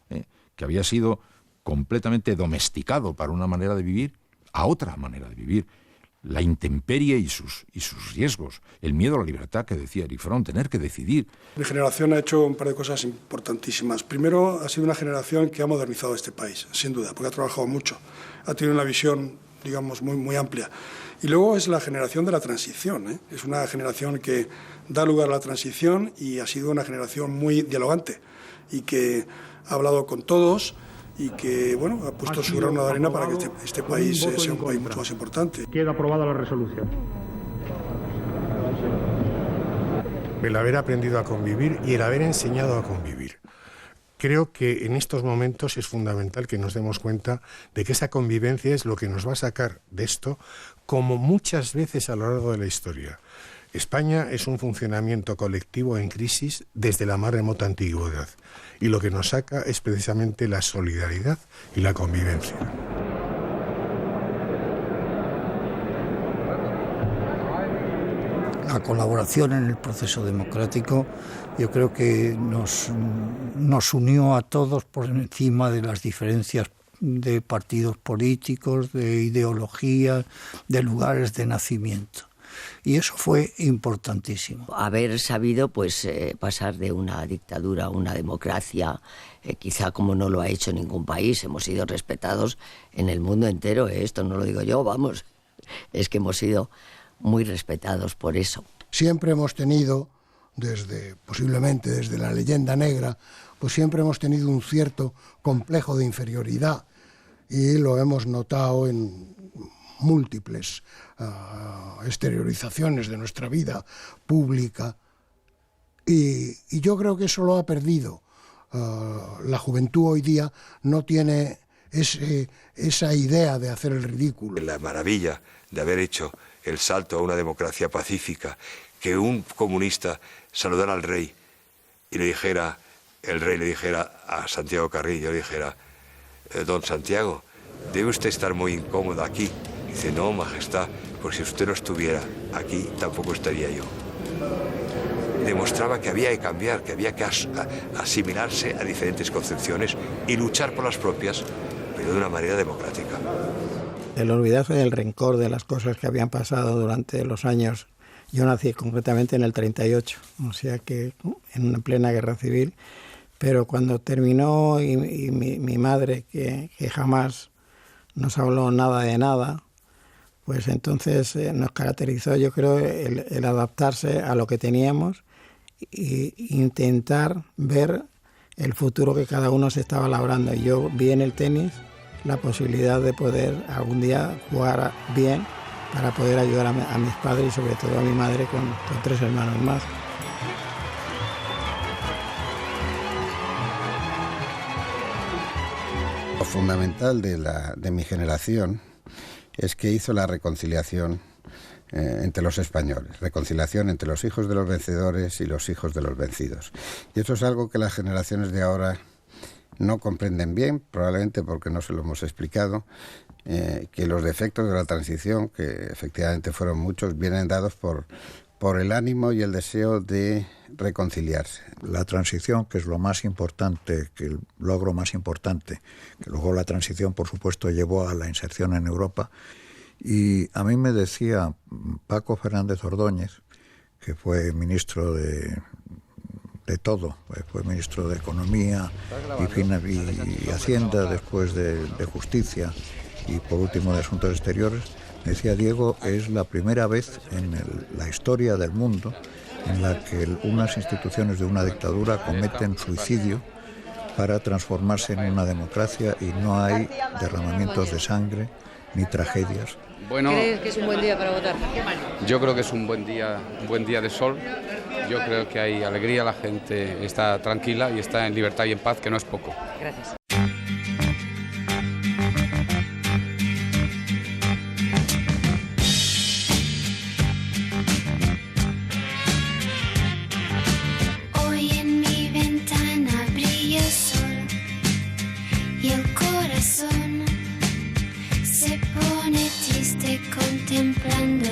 que había sido completamente domesticado para una manera de vivir a otra manera de vivir. La intemperie y sus riesgos, el miedo a la libertad que decía Erich Fromm, tener que decidir. Mi generación ha hecho un par de cosas importantísimas. Primero, ha sido una generación que ha modernizado este país, sin duda, porque ha trabajado mucho, ha tenido una visión, digamos, muy amplia. Y luego es la generación de la transición, Es una generación que da lugar a la transición y ha sido una generación muy dialogante y que ha hablado con todos y que, bueno, ha puesto su grano de arena para que este país sea un país mucho más importante. Queda aprobada la resolución. El haber aprendido a convivir y el haber enseñado a convivir. Creo que en estos momentos es fundamental que nos demos cuenta de que esa convivencia es lo que nos va a sacar de esto, como muchas veces a lo largo de la historia. España es un funcionamiento colectivo en crisis desde la más remota antigüedad, y lo que nos saca es precisamente la solidaridad y la convivencia. La colaboración en el proceso democrático yo creo que nos unió a todos por encima de las diferencias de partidos políticos, de ideologías, de lugares de nacimiento. Y eso fue importantísimo. Haber sabido pasar de una dictadura a una democracia, quizá como no lo ha hecho ningún país. Hemos sido respetados en el mundo entero. Esto no lo digo yo, vamos. Es que hemos sido muy respetados por eso. Siempre hemos tenido, posiblemente desde la leyenda negra, pues siempre hemos tenido un cierto complejo de inferioridad y lo hemos notado en múltiples exteriorizaciones de nuestra vida pública y yo creo que eso lo ha perdido. La juventud hoy día no tiene esa idea de hacer el ridículo. La maravilla de haber hecho el salto a una democracia pacífica, que un comunista saludara al rey y el rey le dijera a Santiago Carrillo, le dijera: don Santiago, debe usted estar muy incómodo aquí. Dice: no, majestad, porque si usted no estuviera aquí, tampoco estaría yo. Demostraba que había que cambiar, que había que asimilarse a diferentes concepciones y luchar por las propias, pero de una manera democrática. El olvidarse del rencor de las cosas que habían pasado durante los años. Yo nací concretamente en el 38, o sea que en una plena guerra civil, pero cuando terminó y mi madre, que jamás nos habló nada de nada, pues entonces nos caracterizó, yo creo, el adaptarse a lo que teníamos e intentar ver el futuro que cada uno se estaba labrando. Y yo vi en el tenis la posibilidad de poder algún día jugar bien para poder ayudar a mis padres y sobre todo a mi madre con 3 hermanos más. Lo fundamental de mi generación es que hizo la reconciliación entre los españoles, reconciliación entre los hijos de los vencedores y los hijos de los vencidos. Y eso es algo que las generaciones de ahora no comprenden bien, probablemente porque no se lo hemos explicado, que los defectos de la transición, que efectivamente fueron muchos, vienen dados por el ánimo y el deseo de reconciliarse. La transición, que es lo más importante, que el logro más importante, que luego la transición, por supuesto, llevó a la inserción en Europa. Y a mí me decía Paco Fernández Ordóñez, que fue ministro de todo, fue ministro de Economía y Hacienda, después de Justicia y por último de Asuntos Exteriores, decía: Diego, es la primera vez en la historia del mundo en la que unas instituciones de una dictadura cometen suicidio para transformarse en una democracia y no hay derramamientos de sangre ni tragedias. Bueno, ¿crees que es un buen día para votar? Yo creo que es un buen día de sol. Yo creo que hay alegría, la gente está tranquila y está en libertad y en paz, que no es poco. Gracias. Hoy en mi ventana brilla el sol y el corazón se pone triste contemplando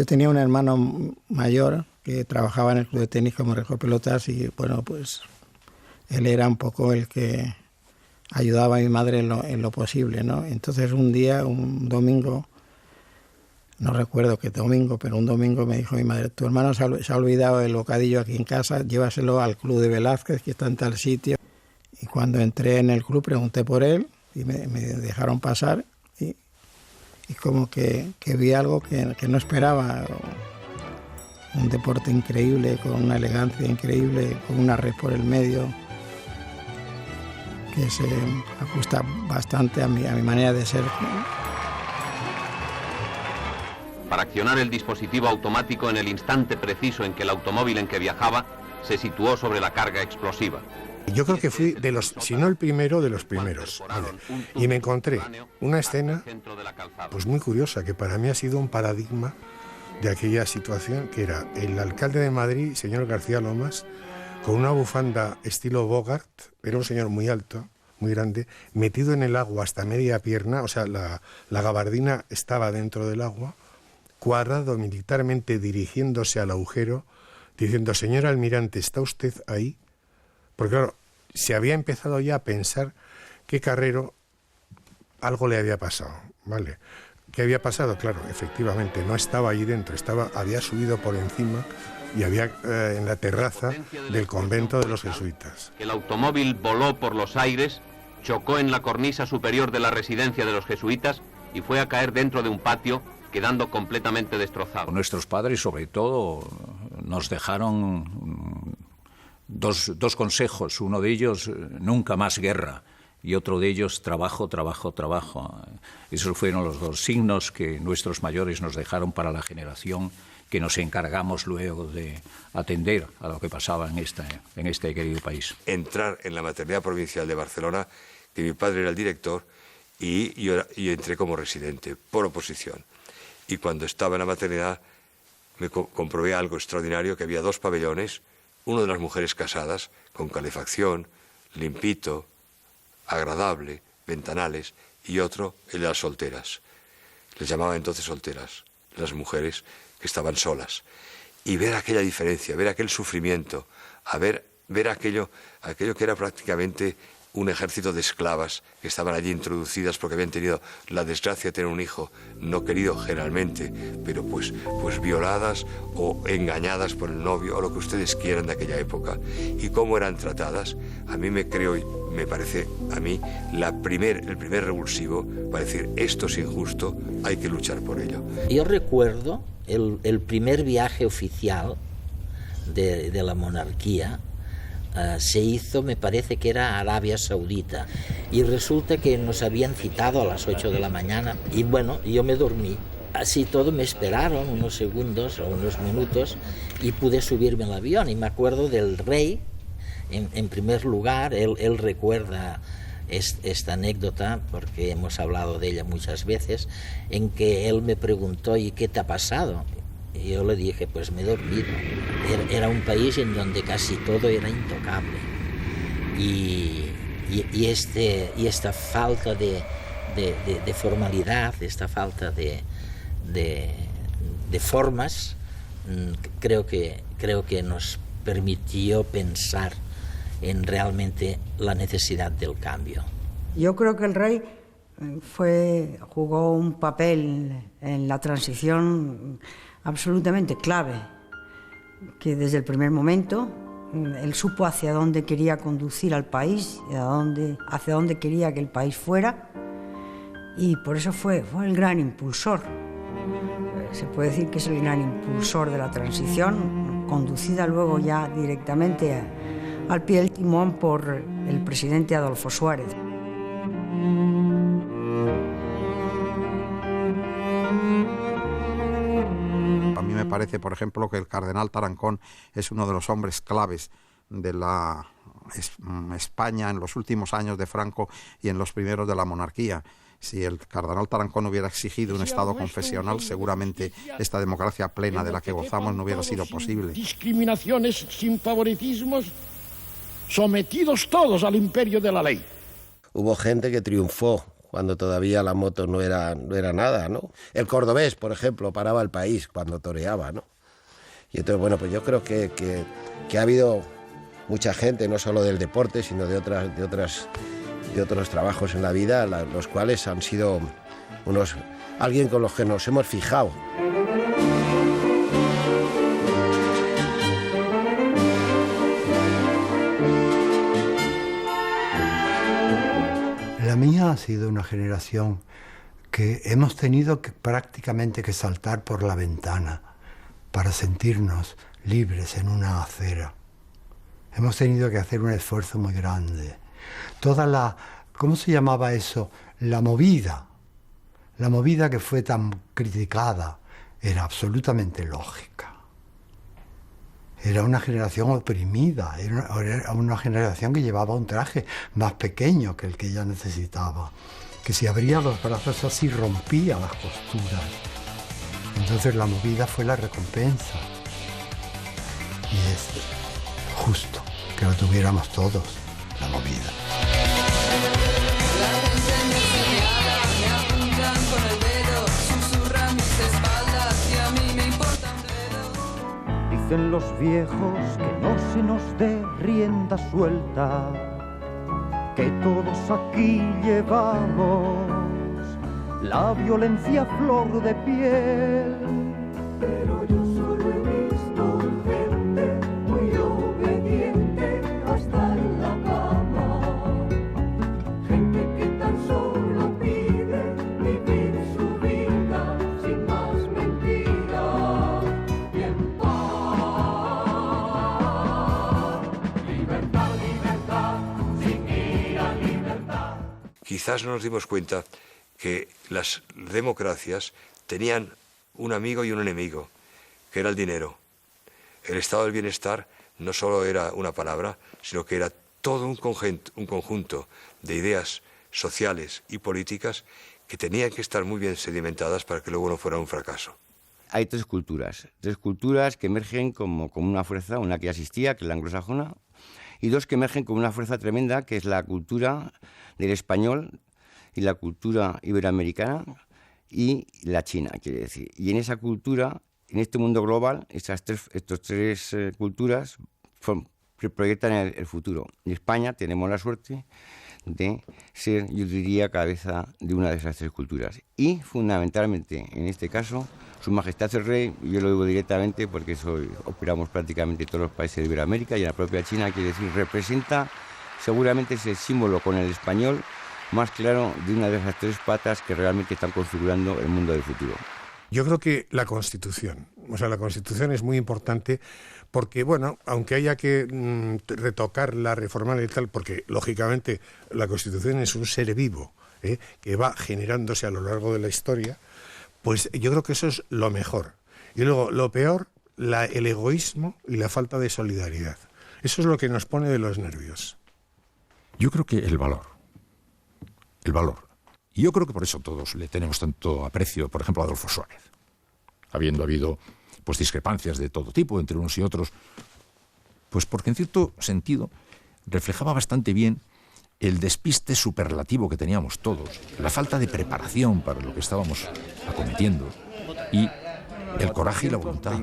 tenía un hermano mayor que trabajaba en el club de tenis como recopelotas y bueno, pues él era un poco el que ayudaba a mi madre en lo posible, ¿no? Entonces un día, un domingo, no recuerdo qué domingo, pero un domingo me dijo mi madre: tu hermano se ha olvidado el bocadillo aquí en casa, llévaselo al club de Velázquez, que está en tal sitio. Y cuando entré en el club pregunté por él y me dejaron pasar y como que vi algo que no esperaba. Un deporte increíble, con una elegancia increíble, con una red por el medio, que se ajusta bastante a mi manera de ser. Para accionar el dispositivo automático en el instante preciso en que el automóvil en que viajaba se situó sobre la carga explosiva. Yo creo que fui de los, si no el primero, de los primeros. Vale. Y me encontré una escena pues muy curiosa, que para mí ha sido un paradigma de aquella situación, que era el alcalde de Madrid, señor García Lomas, con una bufanda estilo Bogart, era un señor muy alto, muy grande, metido en el agua hasta media pierna, o sea, la gabardina estaba dentro del agua, cuadrado militarmente dirigiéndose al agujero, diciendo: señor almirante, ¿está usted ahí? Porque claro, se había empezado ya a pensar que Carrero algo le había pasado, ¿vale? ¿Qué había pasado? Claro, efectivamente, no estaba allí dentro, había subido por encima y había en la terraza del convento de los jesuitas. El automóvil voló por los aires, chocó en la cornisa superior de la residencia de los jesuitas y fue a caer dentro de un patio, quedando completamente destrozado. Nuestros padres, sobre todo, nos dejaron dos consejos. Uno de ellos, nunca más guerra, y otro de ellos, trabajo, trabajo, trabajo. Esos fueron los dos signos que nuestros mayores nos dejaron para la generación que nos encargamos luego de atender a lo que pasaba en este querido país. Entrar en la maternidad provincial de Barcelona, que mi padre era el director, y yo entré como residente, por oposición. Y cuando estaba en la maternidad me comprobé algo extraordinario, que había 2 pabellones, uno de las mujeres casadas, con calefacción, limpito, agradable, ventanales, y otro, el de las solteras. Les llamaba entonces solteras, las mujeres que estaban solas. Y ver aquella diferencia, ver aquel sufrimiento, ver aquello que era prácticamente un ejército de esclavas que estaban allí introducidas porque habían tenido la desgracia de tener un hijo no querido generalmente, pero pues violadas o engañadas por el novio o lo que ustedes quieran de aquella época, y cómo eran tratadas. A mí me parece el primer revulsivo para decir: esto es injusto, hay que luchar por ello. Yo recuerdo el primer viaje oficial de la monarquía. Se hizo, me parece que era Arabia Saudita, y resulta que nos habían citado a las 8 de la mañana y bueno, yo me dormí. Así todo me esperaron unos segundos o unos minutos y pude subirme al avión, y me acuerdo del rey, en primer lugar, él recuerda esta anécdota porque hemos hablado de ella muchas veces, en que él me preguntó: ¿y qué te ha pasado? Y yo le dije: pues me he dormido. Era un país en donde casi todo era intocable. Y esta falta de formalidad, esta falta de formas, creo que nos permitió pensar en realmente la necesidad del cambio. Yo creo que el rey jugó un papel en la transición absolutamente clave, que desde el primer momento él supo hacia dónde quería conducir al país, hacia dónde quería que el país fuera, y por eso fue el gran impulsor. Se puede decir que es el gran impulsor de la transición, conducida luego ya directamente al pie del timón por el presidente Adolfo Suárez. A mí me parece, por ejemplo, que el cardenal Tarancón es uno de los hombres claves de la España en los últimos años de Franco y en los primeros de la monarquía. Si el cardenal Tarancón hubiera exigido un Estado confesional, seguramente esta democracia plena de la que gozamos no hubiera sido posible. Discriminaciones sin favoritismos, sometidos todos al imperio de la ley. Hubo gente que triunfó cuando todavía la moto no era nada, ¿no? El cordobés, por ejemplo, paraba el país cuando toreaba, ¿no? Y entonces, bueno, pues yo creo que ha habido mucha gente, no solo del deporte, sino de otros trabajos en la vida, los cuales han sido alguien con los que nos hemos fijado. La mía ha sido una generación que hemos tenido prácticamente que saltar por la ventana para sentirnos libres en una acera. Hemos tenido que hacer un esfuerzo muy grande. ¿Cómo se llamaba eso? La movida que fue tan criticada, era absolutamente lógica. Era una generación oprimida, era una generación que llevaba un traje más pequeño que el que ella necesitaba, que si abría los brazos así rompía las costuras. Entonces la movida fue la recompensa. Y es justo que lo tuviéramos todos, la movida. Dicen los viejos que no se nos dé rienda suelta, que todos aquí llevamos la violencia a flor de piel. Pero yo solo he visto gente muy obediente hasta en la cama, gente que tan solo pide vivir su vida sin más mentiras y en paz. Libertad, libertad, sin ir a libertad. Quizás no nos dimos cuenta que las democracias tenían un amigo y un enemigo, que era el dinero. El estado del bienestar no solo era una palabra, sino que era todo un conjunto de ideas sociales y políticas que tenían que estar muy bien sedimentadas para que luego no fuera un fracaso. Hay tres culturas que emergen como una fuerza, una que ya existía, que es la anglosajona, y dos que emergen como una fuerza tremenda, que es la cultura del español y la cultura iberoamericana y la china, quiere decir. Y en esa cultura, en este mundo global, estas tres culturas proyectan el futuro. En España tenemos la suerte de ser, yo diría, cabeza de una de esas tres culturas. Y fundamentalmente, en este caso, Su Majestad el Rey, yo lo digo directamente porque operamos prácticamente en todos los países de Iberoamérica y en la propia China, quiere decir, representa, seguramente es el símbolo con el español más claro de una de esas tres patas que realmente están configurando el mundo del futuro. Yo creo que la Constitución es muy importante porque, bueno, aunque haya que retocarla, reformarla y tal, porque lógicamente la Constitución es un ser vivo que va generándose a lo largo de la historia, pues yo creo que eso es lo mejor. Y luego, lo peor, el egoísmo y la falta de solidaridad. Eso es lo que nos pone de los nervios. Yo creo que el valor. Y yo creo que por eso todos le tenemos tanto aprecio, por ejemplo, a Adolfo Suárez. Habiendo habido pues discrepancias de todo tipo entre unos y otros, pues porque en cierto sentido reflejaba bastante bien el despiste superlativo que teníamos todos, la falta de preparación para lo que estábamos acometiendo y el coraje y la voluntad.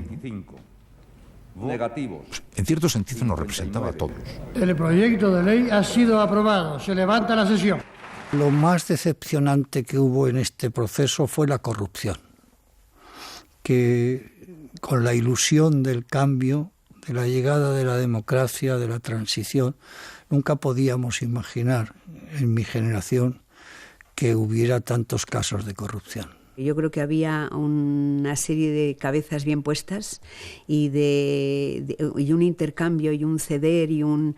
Negativos. En cierto sentido nos representaba a todos. El proyecto de ley ha sido aprobado. Se levanta la sesión. Lo más decepcionante que hubo en este proceso fue la corrupción, que con la ilusión del cambio, de la llegada de la democracia, de la transición, nunca podíamos imaginar en mi generación que hubiera tantos casos de corrupción. Yo creo que había una serie de cabezas bien puestas y un intercambio y un ceder y un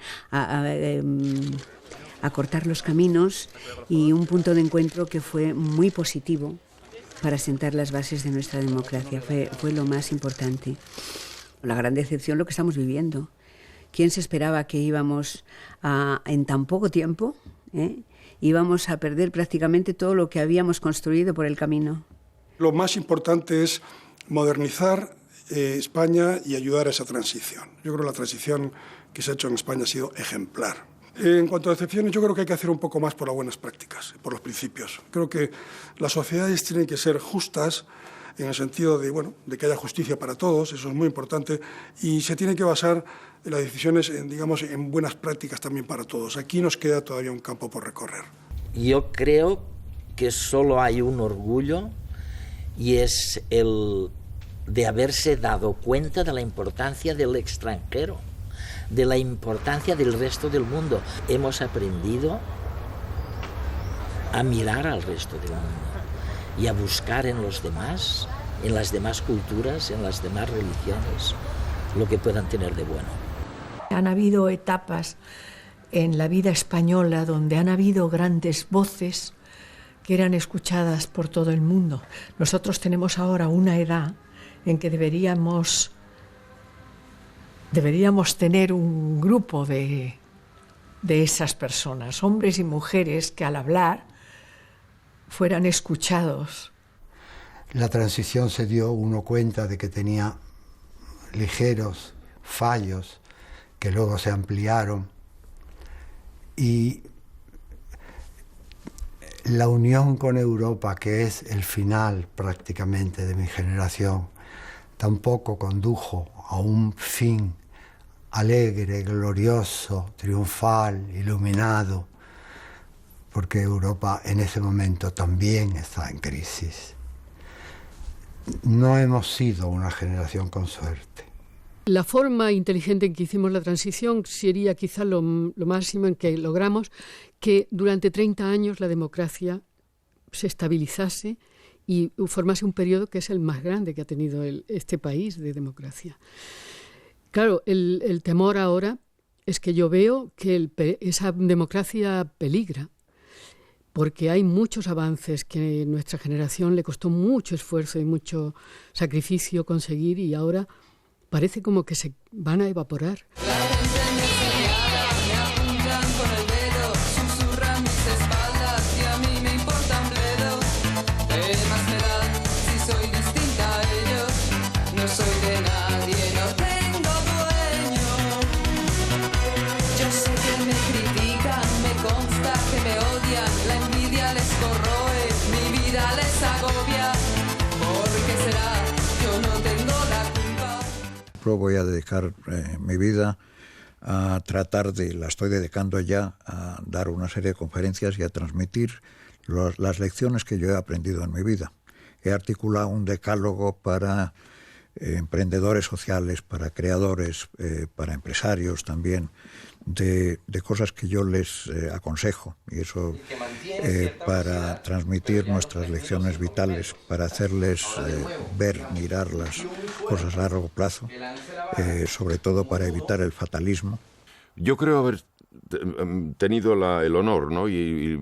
acortar los caminos y un punto de encuentro que fue muy positivo para sentar las bases de nuestra democracia. Fue lo más importante. La gran decepción, lo que estamos viviendo. ¿Quién se esperaba que íbamos en tan poco tiempo, íbamos a perder prácticamente todo lo que habíamos construido por el camino? Lo más importante es modernizar España y ayudar a esa transición. Yo creo que la transición que se ha hecho en España ha sido ejemplar. En cuanto a decepciones, yo creo que hay que hacer un poco más por las buenas prácticas, por los principios. Creo que las sociedades tienen que ser justas en el sentido de, bueno, de que haya justicia para todos, eso es muy importante, y se tiene que basar en las decisiones en buenas prácticas también para todos. Aquí nos queda todavía un campo por recorrer. Yo creo que solo hay un orgullo y es el de haberse dado cuenta de la importancia del extranjero, de la importancia del resto del mundo. Hemos aprendido a mirar al resto del mundo y a buscar en los demás, en las demás culturas, en las demás religiones, lo que puedan tener de bueno. Han habido etapas en la vida española donde han habido grandes voces que eran escuchadas por todo el mundo. Nosotros tenemos ahora una edad en que deberíamos tener un grupo de esas personas, hombres y mujeres que al hablar fueran escuchados. La transición se dio uno cuenta de que tenía ligeros fallos que luego se ampliaron, y la unión con Europa, que es el final prácticamente de mi generación, tampoco condujo a un fin alegre, glorioso, triunfal, iluminado, porque Europa en ese momento también está en crisis. No hemos sido una generación con suerte. La forma inteligente en que hicimos la transición sería quizá lo máximo en que logramos que durante 30 años la democracia se estabilizase y formase un periodo que es el más grande que ha tenido este país de democracia. Claro, el temor ahora es que yo veo que esa democracia peligra, porque hay muchos avances que a nuestra generación le costó mucho esfuerzo y mucho sacrificio conseguir, y ahora parece como que se van a evaporar. Voy a dedicar mi vida a tratar la estoy dedicando ya a dar una serie de conferencias y a transmitir las lecciones que yo he aprendido en mi vida. He articulado un decálogo para emprendedores sociales, para creadores, para empresarios también, de cosas que yo les aconsejo, y eso para transmitir nuestras lecciones vitales, para hacerles mirar las cosas a largo plazo, sobre todo para evitar el fatalismo. Yo creo haber tenido el honor, ¿no? y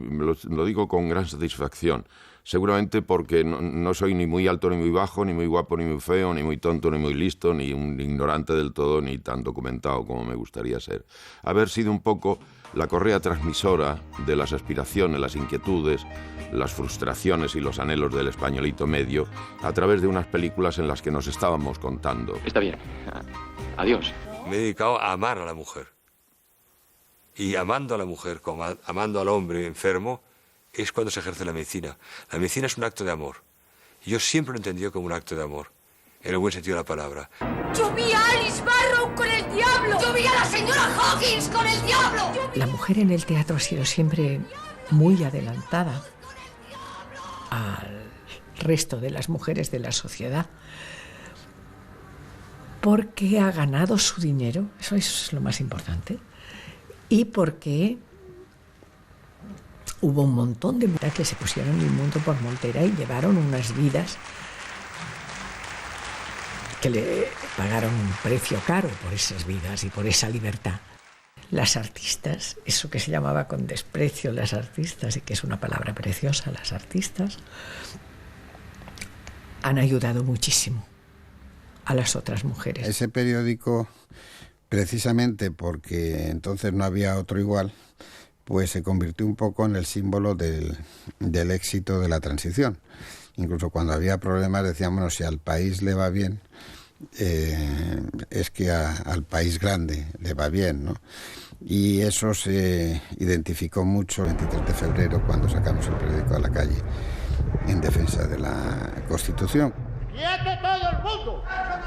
lo digo con gran satisfacción, seguramente porque no soy ni muy alto ni muy bajo, ni muy guapo ni muy feo, ni muy tonto ni muy listo, ni un ignorante del todo, ni tan documentado como me gustaría ser. Haber sido un poco la correa transmisora de las aspiraciones, las inquietudes, las frustraciones y los anhelos del españolito medio a través de unas películas en las que nos estábamos contando. Está bien. Adiós. Me he dedicado a amar a la mujer. Y amando a la mujer, como amando al hombre enfermo, es cuando se ejerce la medicina. La medicina es un acto de amor. Yo siempre lo he entendido como un acto de amor, en el buen sentido de la palabra. Yo vi a Alice Barrow con el diablo. Yo vi a la señora Hawkins con el diablo. La mujer en el teatro ha sido siempre muy adelantada al resto de las mujeres de la sociedad, porque ha ganado su dinero, eso es lo más importante, y porque hubo un montón de mujeres que se pusieron el mundo por montera y llevaron unas vidas que le pagaron un precio caro por esas vidas y por esa libertad. Las artistas, eso que se llamaba con desprecio las artistas, y que es una palabra preciosa, las artistas, han ayudado muchísimo a las otras mujeres. Ese periódico, precisamente porque entonces no había otro igual, pues se convirtió un poco en el símbolo del éxito de la transición. Incluso cuando había problemas decían, bueno, si al país le va bien, es que al país grande le va bien, ¿no? Y eso se identificó mucho el 23 de febrero cuando sacamos el periódico a la calle en defensa de la Constitución. ¡Quieto todo el mundo! ¡Al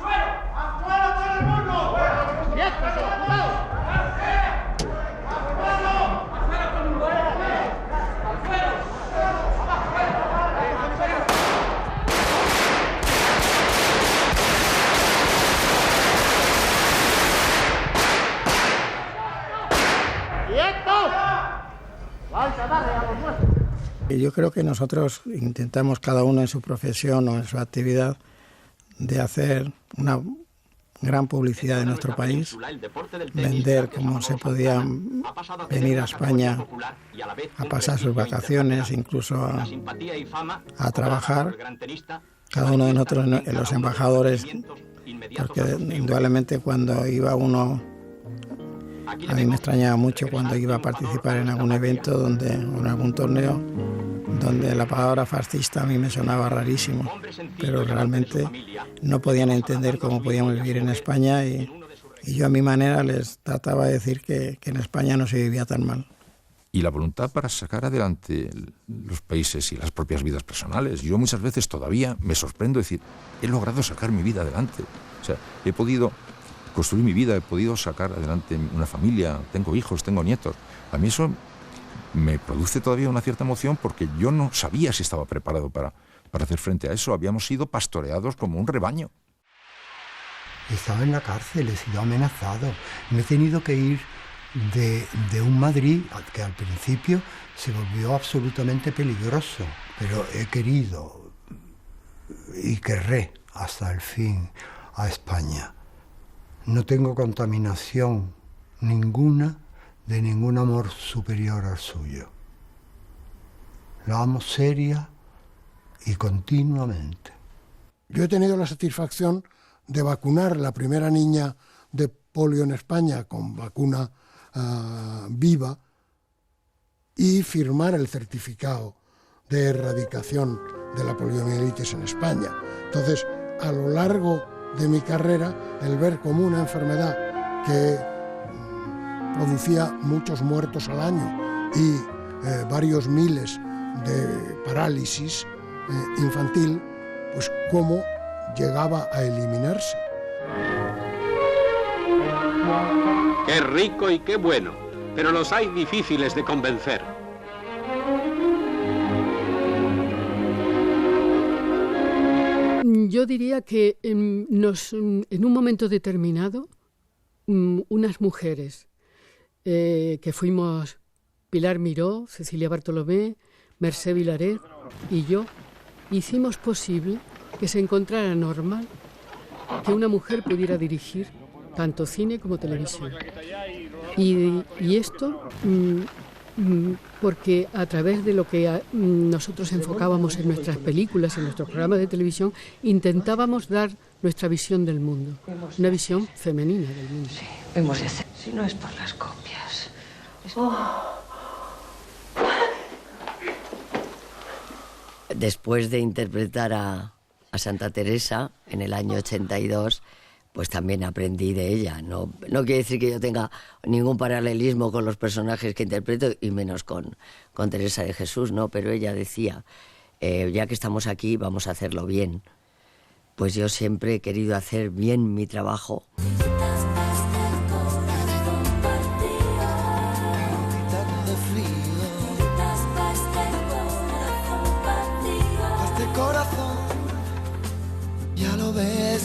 suelo! ¡Al suelo todo el mundo! ¡Quieto, cuidado! Yo creo que nosotros intentamos, cada uno en su profesión o en su actividad, de hacer una gran publicidad de nuestro país, vender cómo se podía venir a España a pasar sus vacaciones, incluso a trabajar. Cada uno de nosotros, los embajadores, porque indudablemente cuando iba uno, a mí me extrañaba mucho cuando iba a participar en algún evento o en algún torneo donde la palabra fascista a mí me sonaba rarísimo, pero realmente no podían entender cómo podíamos vivir en España y yo a mi manera les trataba de decir que en España no se vivía tan mal. Y la voluntad para sacar adelante los países y las propias vidas personales. Yo muchas veces todavía me sorprendo decir, he logrado sacar mi vida adelante. O sea, he podido construir mi vida, he podido sacar adelante una familia, tengo hijos, tengo nietos. A mí eso me produce todavía una cierta emoción porque yo no sabía si estaba preparado para hacer frente a eso. Habíamos sido pastoreados como un rebaño. Estaba en la cárcel, he sido amenazado. Me he tenido que ir de un Madrid que al principio se volvió absolutamente peligroso, pero he querido y querré hasta el fin a España. No tengo contaminación ninguna de ningún amor superior al suyo. La amo seria y continuamente. Yo he tenido la satisfacción de vacunar la primera niña de polio en España con vacuna viva y firmar el certificado de erradicación de la poliomielitis en España. Entonces, a lo largo de mi carrera, el ver como una enfermedad que producía muchos muertos al año y varios miles de parálisis infantil, pues cómo llegaba a eliminarse. Qué rico y qué bueno, pero los hay difíciles de convencer. Yo diría que en un momento determinado, unas mujeres que fuimos Pilar Miró, Cecilia Bartolomé, Mercè Vilaret y yo, hicimos posible que se encontrara normal que una mujer pudiera dirigir tanto cine como televisión. Y esto porque a través de lo que nosotros enfocábamos en nuestras películas, en nuestros programas de televisión, intentábamos dar nuestra visión del mundo, una visión femenina del mundo. Sí, hemos de hacer, si no es por las copias. Después de interpretar a Santa Teresa en el año 82, pues también aprendí de ella. No quiere decir que yo tenga ningún paralelismo con los personajes que interpreto, y menos con Teresa de Jesús, ¿no? Pero ella decía, ya que estamos aquí, vamos a hacerlo bien. Pues yo siempre he querido hacer bien mi trabajo.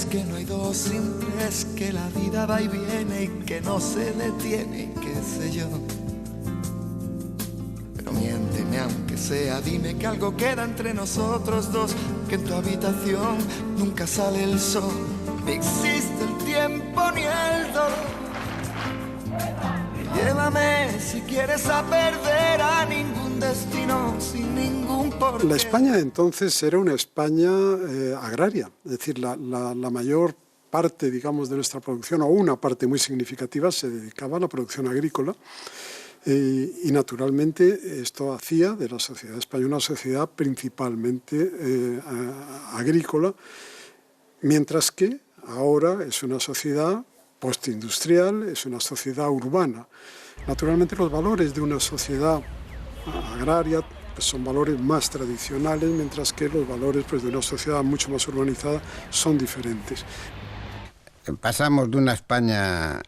Que no hay dos sin tres, que la vida va y viene y que no se detiene, y qué sé yo. Pero miénteme aunque sea, dime que algo queda entre nosotros dos, que en tu habitación nunca sale el sol, ni existe el tiempo ni el dolor. Llévame si quieres a perder a ningún destino, sin ningún porqué. La España de entonces era una España agraria, es decir, la mayor parte, digamos, de nuestra producción, o una parte muy significativa, se dedicaba a la producción agrícola. Y naturalmente esto hacía de la sociedad española una sociedad principalmente agrícola, mientras que ahora es una sociedad postindustrial, es una sociedad urbana. Naturalmente los valores de una sociedad agraria pues son valores más tradicionales, mientras que los valores pues, de una sociedad mucho más urbanizada son diferentes. Pasamos de una España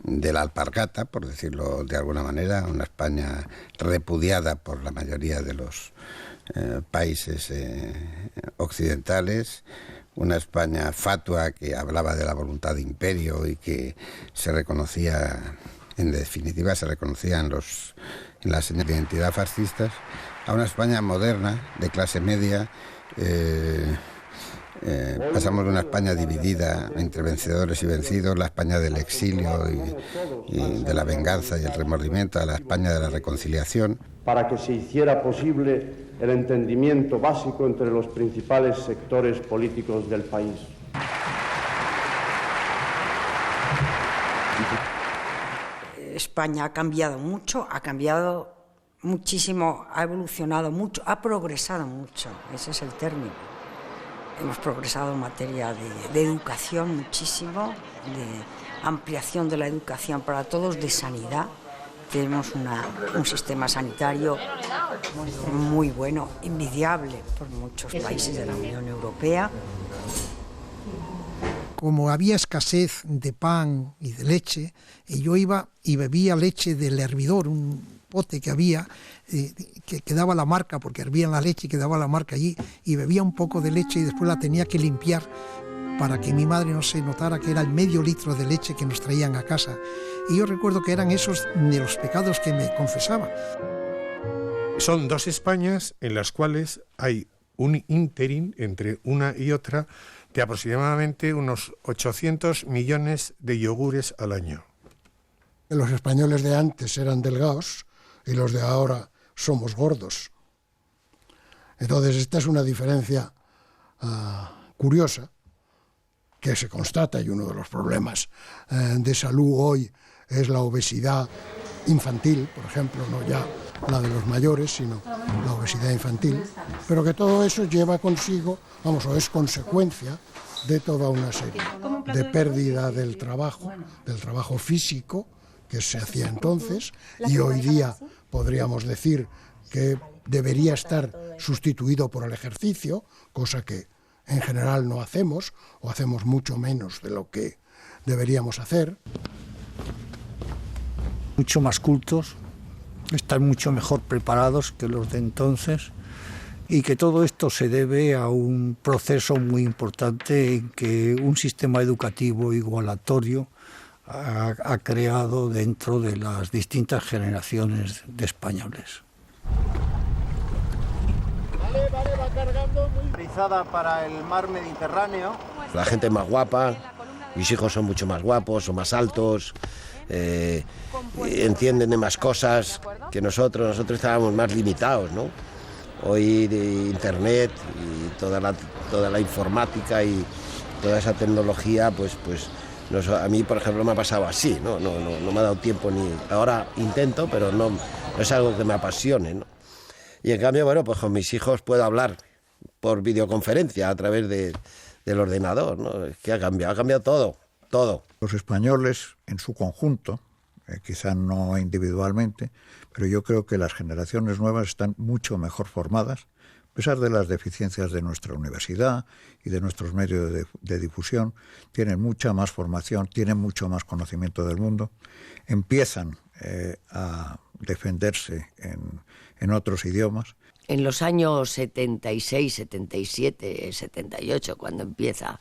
de la alpargata, por decirlo de alguna manera, una España repudiada por la mayoría de los países occidentales, una España fatua que hablaba de la voluntad de imperio y que se reconocía, en definitiva, se reconocía en las señales de identidad fascistas, a una España moderna, de clase media. Pasamos de una España dividida entre vencedores y vencidos, la España del exilio y de la venganza y el remordimiento, a la España de la reconciliación. Para que se hiciera posible el entendimiento básico entre los principales sectores políticos del país. España ha cambiado mucho, ha cambiado muchísimo, ha evolucionado mucho, ha progresado mucho, ese es el término. Hemos progresado en materia de educación muchísimo, de ampliación de la educación para todos, de sanidad. Tenemos un sistema sanitario muy bueno, envidiable por muchos países de la Unión Europea. Como había escasez de pan y de leche, yo iba y bebía leche del hervidor, un pote que había, que daba la marca, porque hervían la leche y quedaba la marca allí, y bebía un poco de leche y después la tenía que limpiar para que mi madre no se notara que era el medio litro de leche que nos traían a casa. Y yo recuerdo que eran esos de los pecados que me confesaba. Son dos Españas en las cuales hay un ínterin entre una y otra de aproximadamente unos 800 millones de yogures al año. Los españoles de antes eran delgados y los de ahora somos gordos. Entonces esta es una diferencia curiosa que se constata, y uno de los problemas de salud hoy es la obesidad infantil, por ejemplo, no ya la de los mayores, sino la obesidad infantil, pero que todo eso lleva consigo, o es consecuencia de toda una serie de pérdida del trabajo físico que se hacía entonces, y hoy día podríamos decir que debería estar sustituido por el ejercicio, cosa que en general no hacemos, o hacemos mucho menos de lo que deberíamos hacer. Mucho más cultos, están mucho mejor preparados que los de entonces, y que todo esto se debe a un proceso muy importante en que un sistema educativo igualatorio ha creado dentro de las distintas generaciones de españoles. Va cargando muy utilizada para el mar Mediterráneo. La gente es más guapa, mis hijos son mucho más guapos, son más altos, entienden de más cosas que nosotros estábamos más limitados, ¿no? Hoy de internet y toda la informática y toda esa tecnología, pues a mí, por ejemplo, me ha pasado así, no me ha dado tiempo ni... Ahora intento, pero no es algo que me apasione, ¿no? Y en cambio, bueno, pues con mis hijos puedo hablar por videoconferencia a través del ordenador, ¿no? Es que ha cambiado todo. Los españoles en su conjunto, quizá no individualmente, pero yo creo que las generaciones nuevas están mucho mejor formadas, a pesar de las deficiencias de nuestra universidad y de nuestros medios de difusión. Tienen mucha más formación, tienen mucho más conocimiento del mundo, empiezan a defenderse en otros idiomas. En los años 76, 77, 78, cuando empieza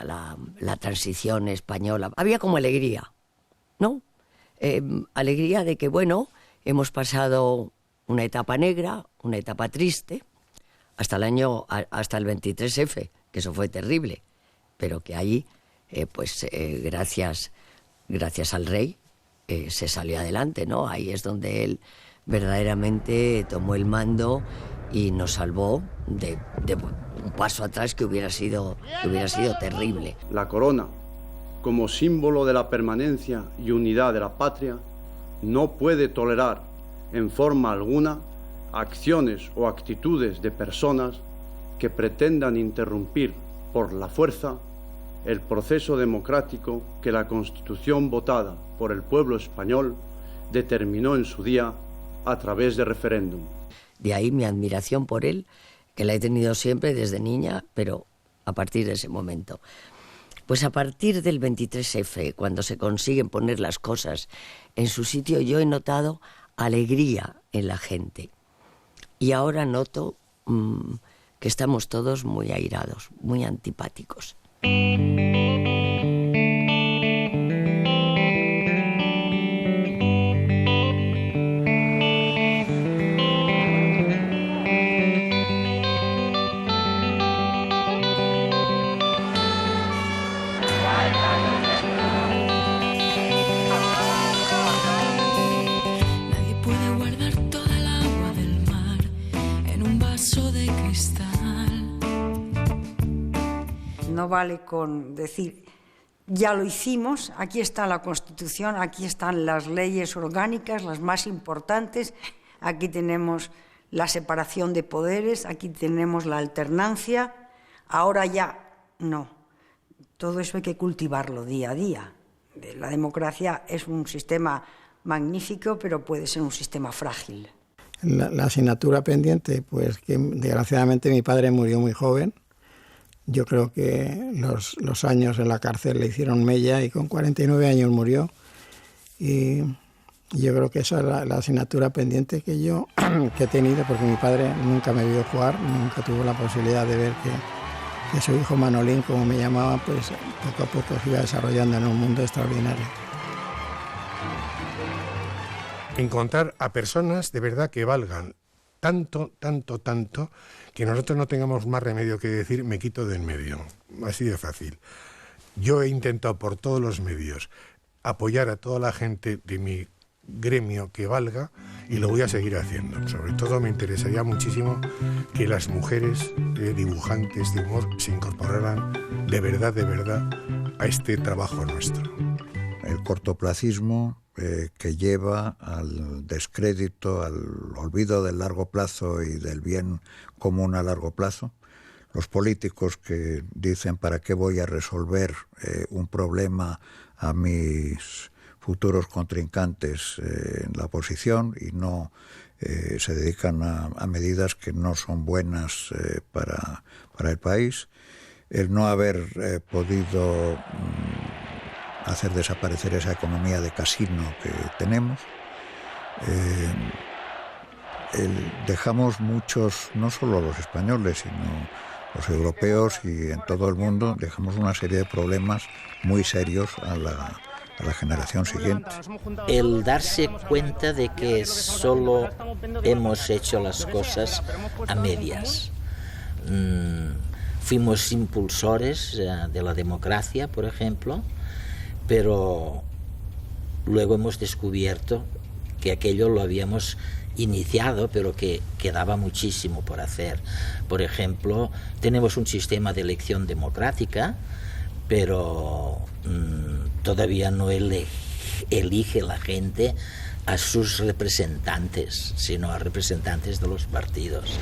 la transición española, había como alegría, ¿no? Alegría de que, bueno, hemos pasado una etapa negra, una etapa triste, hasta el 23F, que eso fue terrible, pero que ahí, gracias al rey, se salió adelante, ¿no? Ahí es donde él verdaderamente tomó el mando y nos salvó de un paso atrás que hubiera sido terrible. La corona, como símbolo de la permanencia y unidad de la patria, no puede tolerar en forma alguna acciones o actitudes de personas que pretendan interrumpir por la fuerza el proceso democrático que la Constitución votada por el pueblo español determinó en su día a través de referéndum. De ahí mi admiración por él, que la he tenido siempre desde niña, pero a partir de ese momento. Pues a partir del 23F, cuando se consiguen poner las cosas en su sitio, yo he notado alegría en la gente. Y ahora noto que estamos todos muy airados, muy antipáticos. No vale con decir, ya lo hicimos, aquí está la Constitución, aquí están las leyes orgánicas, las más importantes, aquí tenemos la separación de poderes, aquí tenemos la alternancia, ahora ya no. Todo eso hay que cultivarlo día a día. La democracia es un sistema magnífico, pero puede ser un sistema frágil. La asignatura pendiente, pues que desgraciadamente mi padre murió muy joven. Yo creo que los años en la cárcel le hicieron mella y con 49 años murió. Y yo creo que esa es la asignatura pendiente que yo que he tenido, porque mi padre nunca me vio jugar, nunca tuvo la posibilidad de ver que su hijo Manolín, como me llamaba, pues poco a poco se iba desarrollando en un mundo extraordinario. Encontrar a personas de verdad que valgan tanto, que nosotros no tengamos más remedio que decir me quito de en medio. Así de fácil. Yo he intentado por todos los medios apoyar a toda la gente de mi gremio que valga y lo voy a seguir haciendo. Sobre todo me interesaría muchísimo que las mujeres dibujantes de humor se incorporaran de verdad a este trabajo nuestro. El cortoplacismo que lleva al descrédito, al olvido del largo plazo y del bien común a largo plazo. Los políticos que dicen ¿para qué voy a resolver un problema a mis futuros contrincantes en la oposición? Y no se dedican a medidas que no son buenas para el país. El no haber podido hacer desaparecer esa economía de casino que tenemos. Dejamos muchos, no solo los españoles, sino los europeos y en todo el mundo, dejamos una serie de problemas muy serios a la generación siguiente. El darse cuenta de que solo hemos hecho las cosas a medias. Fuimos impulsores de la democracia, por ejemplo, pero luego hemos descubierto que aquello lo habíamos iniciado, pero que quedaba muchísimo por hacer. Por ejemplo, tenemos un sistema de elección democrática, pero todavía no elige la gente a sus representantes, sino a representantes de los partidos.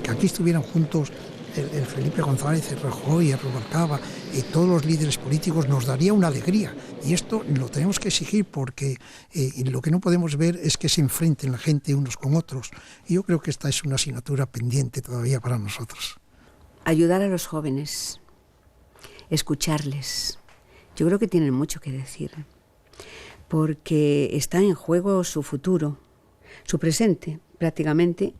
Que aquí estuvieran juntos el Felipe González, el Rajoy, el Rubalcaba y todos los líderes políticos nos daría una alegría. Y esto lo tenemos que exigir porque lo que no podemos ver es que se enfrenten la gente unos con otros. Y yo creo que esta es una asignatura pendiente todavía para nosotros. Ayudar a los jóvenes, escucharles. Yo creo que tienen mucho que decir, porque está en juego su futuro, su presente prácticamente,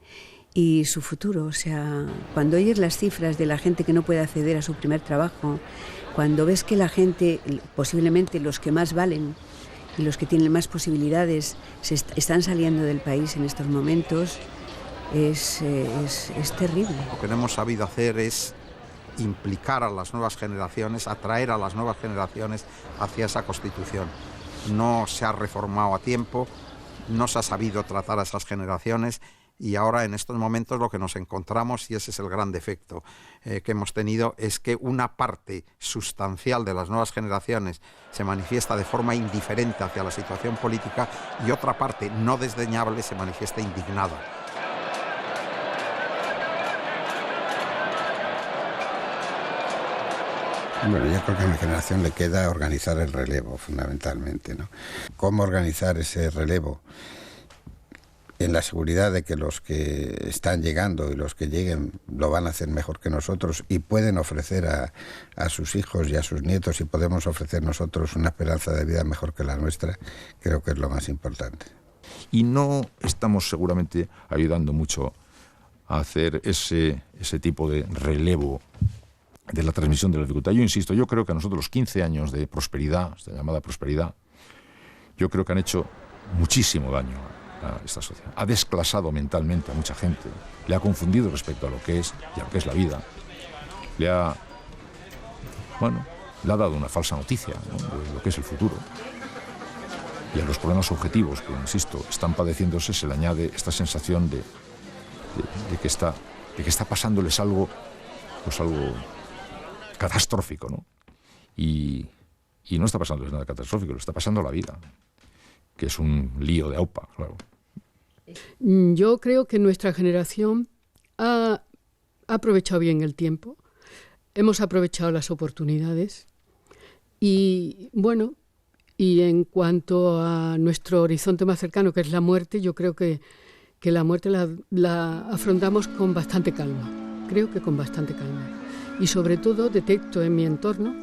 y su futuro. O sea, cuando oyes las cifras de la gente que no puede acceder a su primer trabajo, cuando ves que la gente, posiblemente los que más valen y los que tienen más posibilidades, están saliendo del país en estos momentos, es terrible. Lo que no hemos sabido hacer es implicar a las nuevas generaciones, atraer a las nuevas generaciones hacia esa Constitución. No se ha reformado a tiempo, no se ha sabido tratar a esas generaciones Y ahora en estos momentos lo que nos encontramos, y ese es el gran defecto que hemos tenido, es que una parte sustancial de las nuevas generaciones se manifiesta de forma indiferente hacia la situación política y otra parte no desdeñable se manifiesta indignada. Bueno, yo creo que a mi generación le queda organizar el relevo, fundamentalmente, ¿no? ¿Cómo organizar ese relevo? En la seguridad de que los que están llegando y los que lleguen lo van a hacer mejor que nosotros y pueden ofrecer a sus hijos y a sus nietos, y podemos ofrecer nosotros una esperanza de vida mejor que la nuestra, creo que es lo más importante. Y no estamos seguramente ayudando mucho a hacer ese tipo de relevo de la transmisión de la dificultad. Yo insisto, yo creo que a nosotros los 15 años de prosperidad, esta llamada prosperidad, yo creo que han hecho muchísimo daño a esta sociedad. Ha desclasado mentalmente a mucha gente, le ha confundido respecto a lo que es y a lo que es la vida, le ha dado una falsa noticia, ¿no?, de lo que es el futuro. Y a los problemas objetivos que, insisto, están padeciéndose se le añade esta sensación de que está pasándoles algo catastrófico, ¿no? Y no está pasándoles nada catastrófico, le está pasando la vida, que es un lío de aupa, claro. Yo creo que nuestra generación ha aprovechado bien el tiempo, hemos aprovechado las oportunidades y, bueno, y en cuanto a nuestro horizonte más cercano, que es la muerte, yo creo que la muerte la afrontamos con bastante calma, creo que con bastante calma. Y sobre todo detecto en mi entorno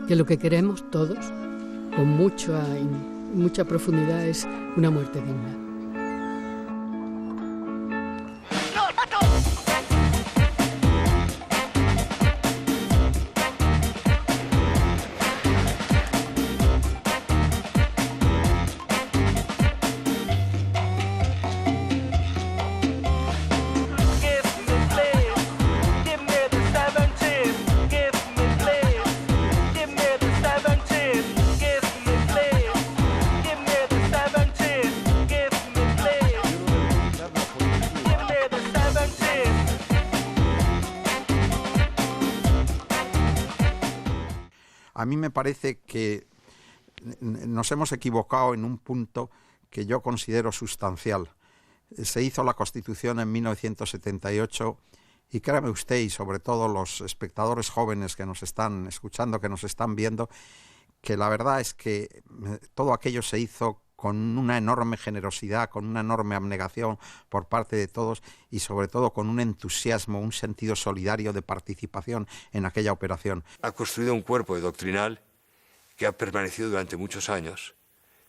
que lo que queremos todos, con mucha profundidad, es una muerte digna. A mí me parece que nos hemos equivocado en un punto que yo considero sustancial. Se hizo la Constitución en 1978 y créame usted, y sobre todo los espectadores jóvenes que nos están escuchando, que nos están viendo, que la verdad es que todo aquello se hizo con una enorme generosidad, con una enorme abnegación por parte de todos y sobre todo con un entusiasmo, un sentido solidario de participación en aquella operación. Ha construido un cuerpo doctrinal que ha permanecido durante muchos años,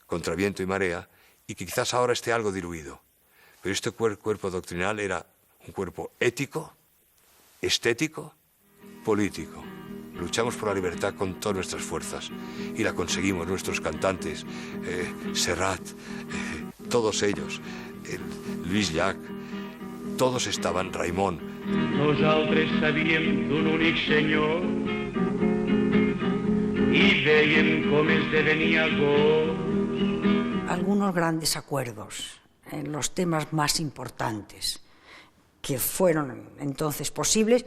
contra viento y marea, y que quizás ahora esté algo diluido. Pero este cuerpo doctrinal era un cuerpo ético, estético, político. Luchamos por la libertad con todas nuestras fuerzas y la conseguimos. Nuestros cantantes, Serrat, todos ellos, Luis Llach, todos estaban, Raimon. Nosaltres sabíem d'un únic senyor i veiem com esdevenia gos. Algunos grandes acuerdos en los temas más importantes que fueron entonces posibles,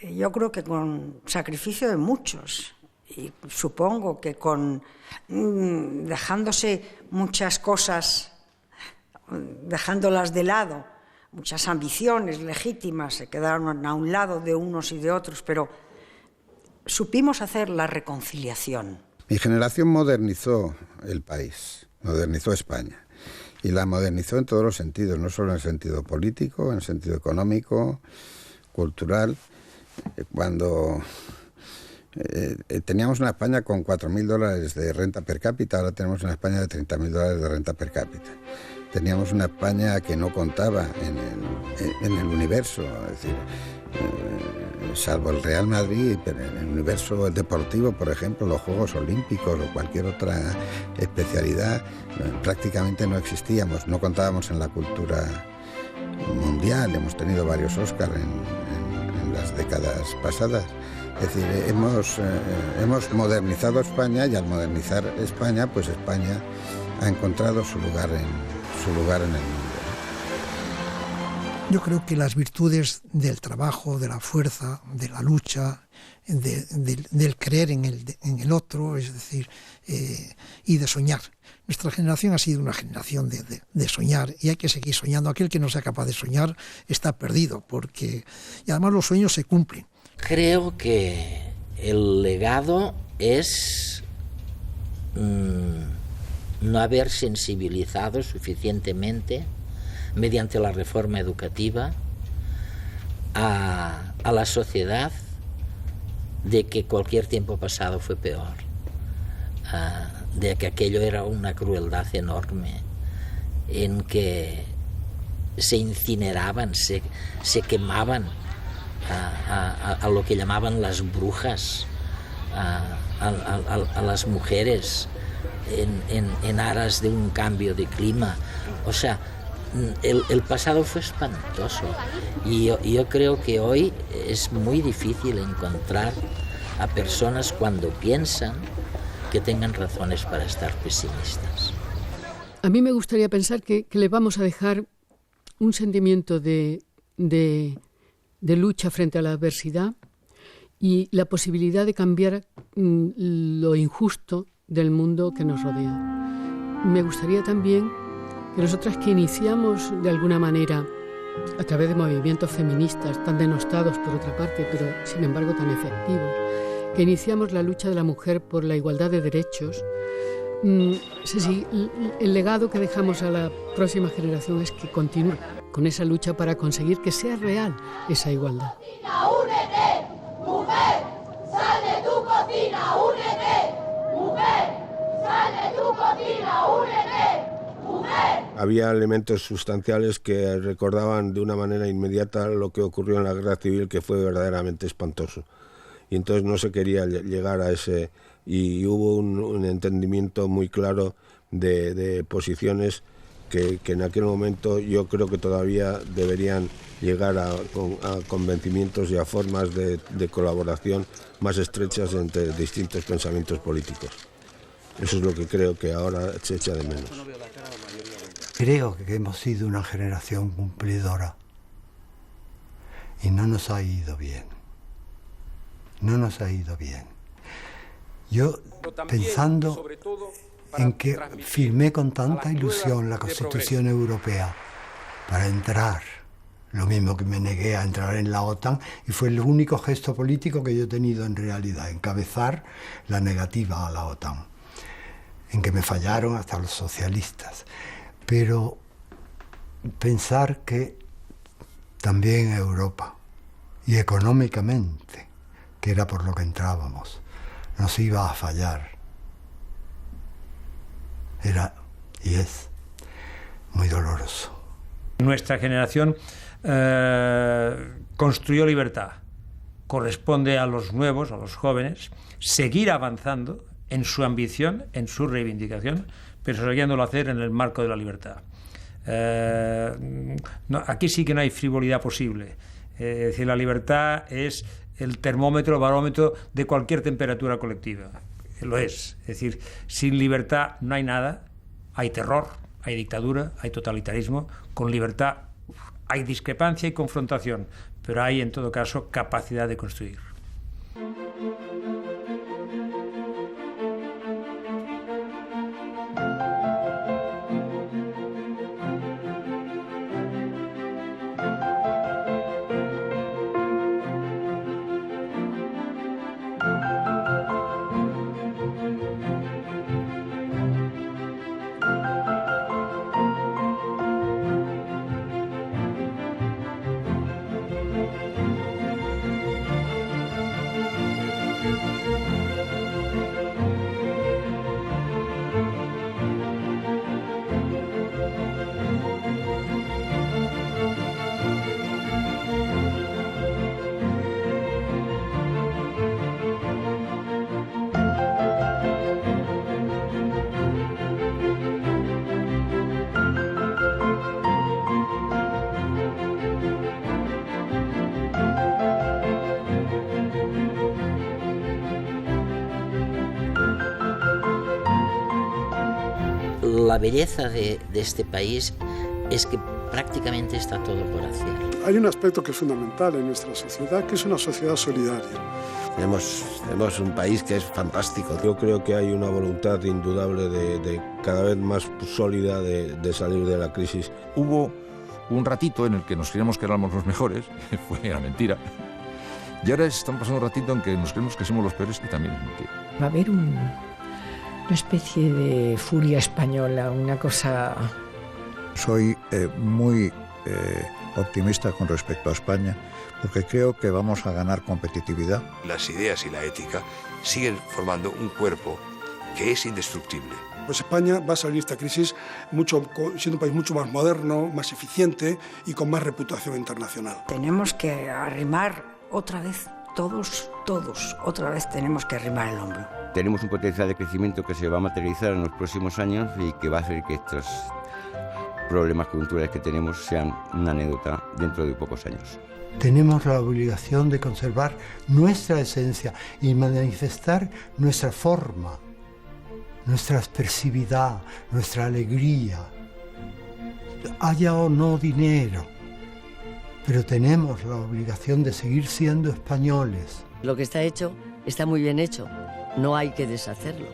yo creo que con sacrificio de muchos, y supongo que con dejándose muchas cosas, dejándolas de lado, muchas ambiciones legítimas se quedaron a un lado de unos y de otros, pero supimos hacer la reconciliación. Mi generación modernizó el país, modernizó España, y la modernizó en todos los sentidos, no solo en el sentido político, en el sentido económico, cultural. Cuando teníamos una España con $4.000 de renta per cápita, ahora tenemos una España de $30.000 de renta per cápita. Teníamos una España que no contaba en el universo, es decir, salvo el Real Madrid, pero en el universo deportivo, por ejemplo, los Juegos Olímpicos o cualquier otra especialidad, prácticamente no existíamos, no contábamos en la cultura mundial, hemos tenido varios Óscar en las décadas pasadas. Es decir, hemos modernizado España, y al modernizar España, pues España ha encontrado su lugar en el mundo. Yo creo que las virtudes del trabajo, de la fuerza, de la lucha, del creer en el otro, es decir, y de soñar. Nuestra generación ha sido una generación de soñar, y hay que seguir soñando. Aquel que no sea capaz de soñar está perdido, y además los sueños se cumplen. Creo que el legado es no haber sensibilizado suficientemente mediante la reforma educativa a la sociedad de que cualquier tiempo pasado fue peor, de que aquello era una crueldad enorme, en que se incineraban, se quemaban a lo que llamaban las brujas, a las mujeres en aras de un cambio de clima. O sea, el pasado fue espantoso, y yo creo que hoy es muy difícil encontrar a personas cuando piensan que tengan razones para estar pesimistas. A mí me gustaría pensar que le vamos a dejar un sentimiento de lucha frente a la adversidad y la posibilidad de cambiar lo injusto del mundo que nos rodea. Me gustaría también que nosotras, que iniciamos de alguna manera a través de movimientos feministas tan denostados por otra parte, pero sin embargo tan efectivos, que iniciamos la lucha de la mujer por la igualdad de derechos, el legado que dejamos a la próxima generación es que continúe con esa lucha para conseguir que sea real esa igualdad. ¡Únete! ¡Mujer! ¡Sal de tu cocina! ¡Únete! ¡Mujer! ¡Sal de tu cocina! ¡Únete! Había elementos sustanciales que recordaban de una manera inmediata lo que ocurrió en la guerra civil, que fue verdaderamente espantoso. Y entonces no se quería llegar a ese... Y hubo un entendimiento muy claro de posiciones que en aquel momento yo creo que todavía deberían llegar a convencimientos y a formas de colaboración más estrechas entre distintos pensamientos políticos. Eso es lo que creo que ahora se echa de menos. Creo que hemos sido una generación cumplidora y no nos ha ido bien. No nos ha ido bien. Yo, pensando en que firmé con tanta ilusión la Constitución Europea para entrar, lo mismo que me negué a entrar en la OTAN, y fue el único gesto político que yo he tenido en realidad, encabezar la negativa a la OTAN, en que me fallaron hasta los socialistas. Pero pensar que también Europa, y económicamente, que era por lo que entrábamos, nos iba a fallar, era y es muy doloroso. Nuestra generación construyó libertad. Corresponde a los nuevos, a los jóvenes, seguir avanzando en su ambición, en su reivindicación, pero siguiéndolo hacer en el marco de la libertad. Aquí sí que no hay frivolidad posible. Es decir, la libertad es el termómetro, el barómetro de cualquier temperatura colectiva. Lo es. Es decir, sin libertad no hay nada. Hay terror, hay dictadura, hay totalitarismo. Con libertad hay discrepancia y confrontación, pero hay, en todo caso, capacidad de construir. La belleza de este país es que prácticamente está todo por hacer. Hay un aspecto que es fundamental en nuestra sociedad, que es una sociedad solidaria. Tenemos un país que es fantástico. Yo creo que hay una voluntad indudable de cada vez más sólida de salir de la crisis. Hubo un ratito en el que nos creíamos que éramos los mejores, era mentira. Y ahora estamos pasando un ratito en que nos creemos que somos los peores y también es mentira. Va a haber una especie de furia española, una cosa... Soy muy optimista con respecto a España, porque creo que vamos a ganar competitividad. Las ideas y la ética siguen formando un cuerpo que es indestructible. Pues España va a salir de esta crisis siendo un país mucho más moderno, más eficiente y con más reputación internacional. Tenemos que arrimar otra vez, todos, otra vez tenemos que arrimar el hombro. Tenemos un potencial de crecimiento que se va a materializar en los próximos años y que va a hacer que estos problemas culturales que tenemos sean una anécdota dentro de pocos años. Tenemos la obligación de conservar nuestra esencia y manifestar nuestra forma, nuestra expresividad, nuestra alegría. Haya o no dinero, pero tenemos la obligación de seguir siendo españoles. Lo que está hecho está muy bien hecho, no hay que deshacerlo.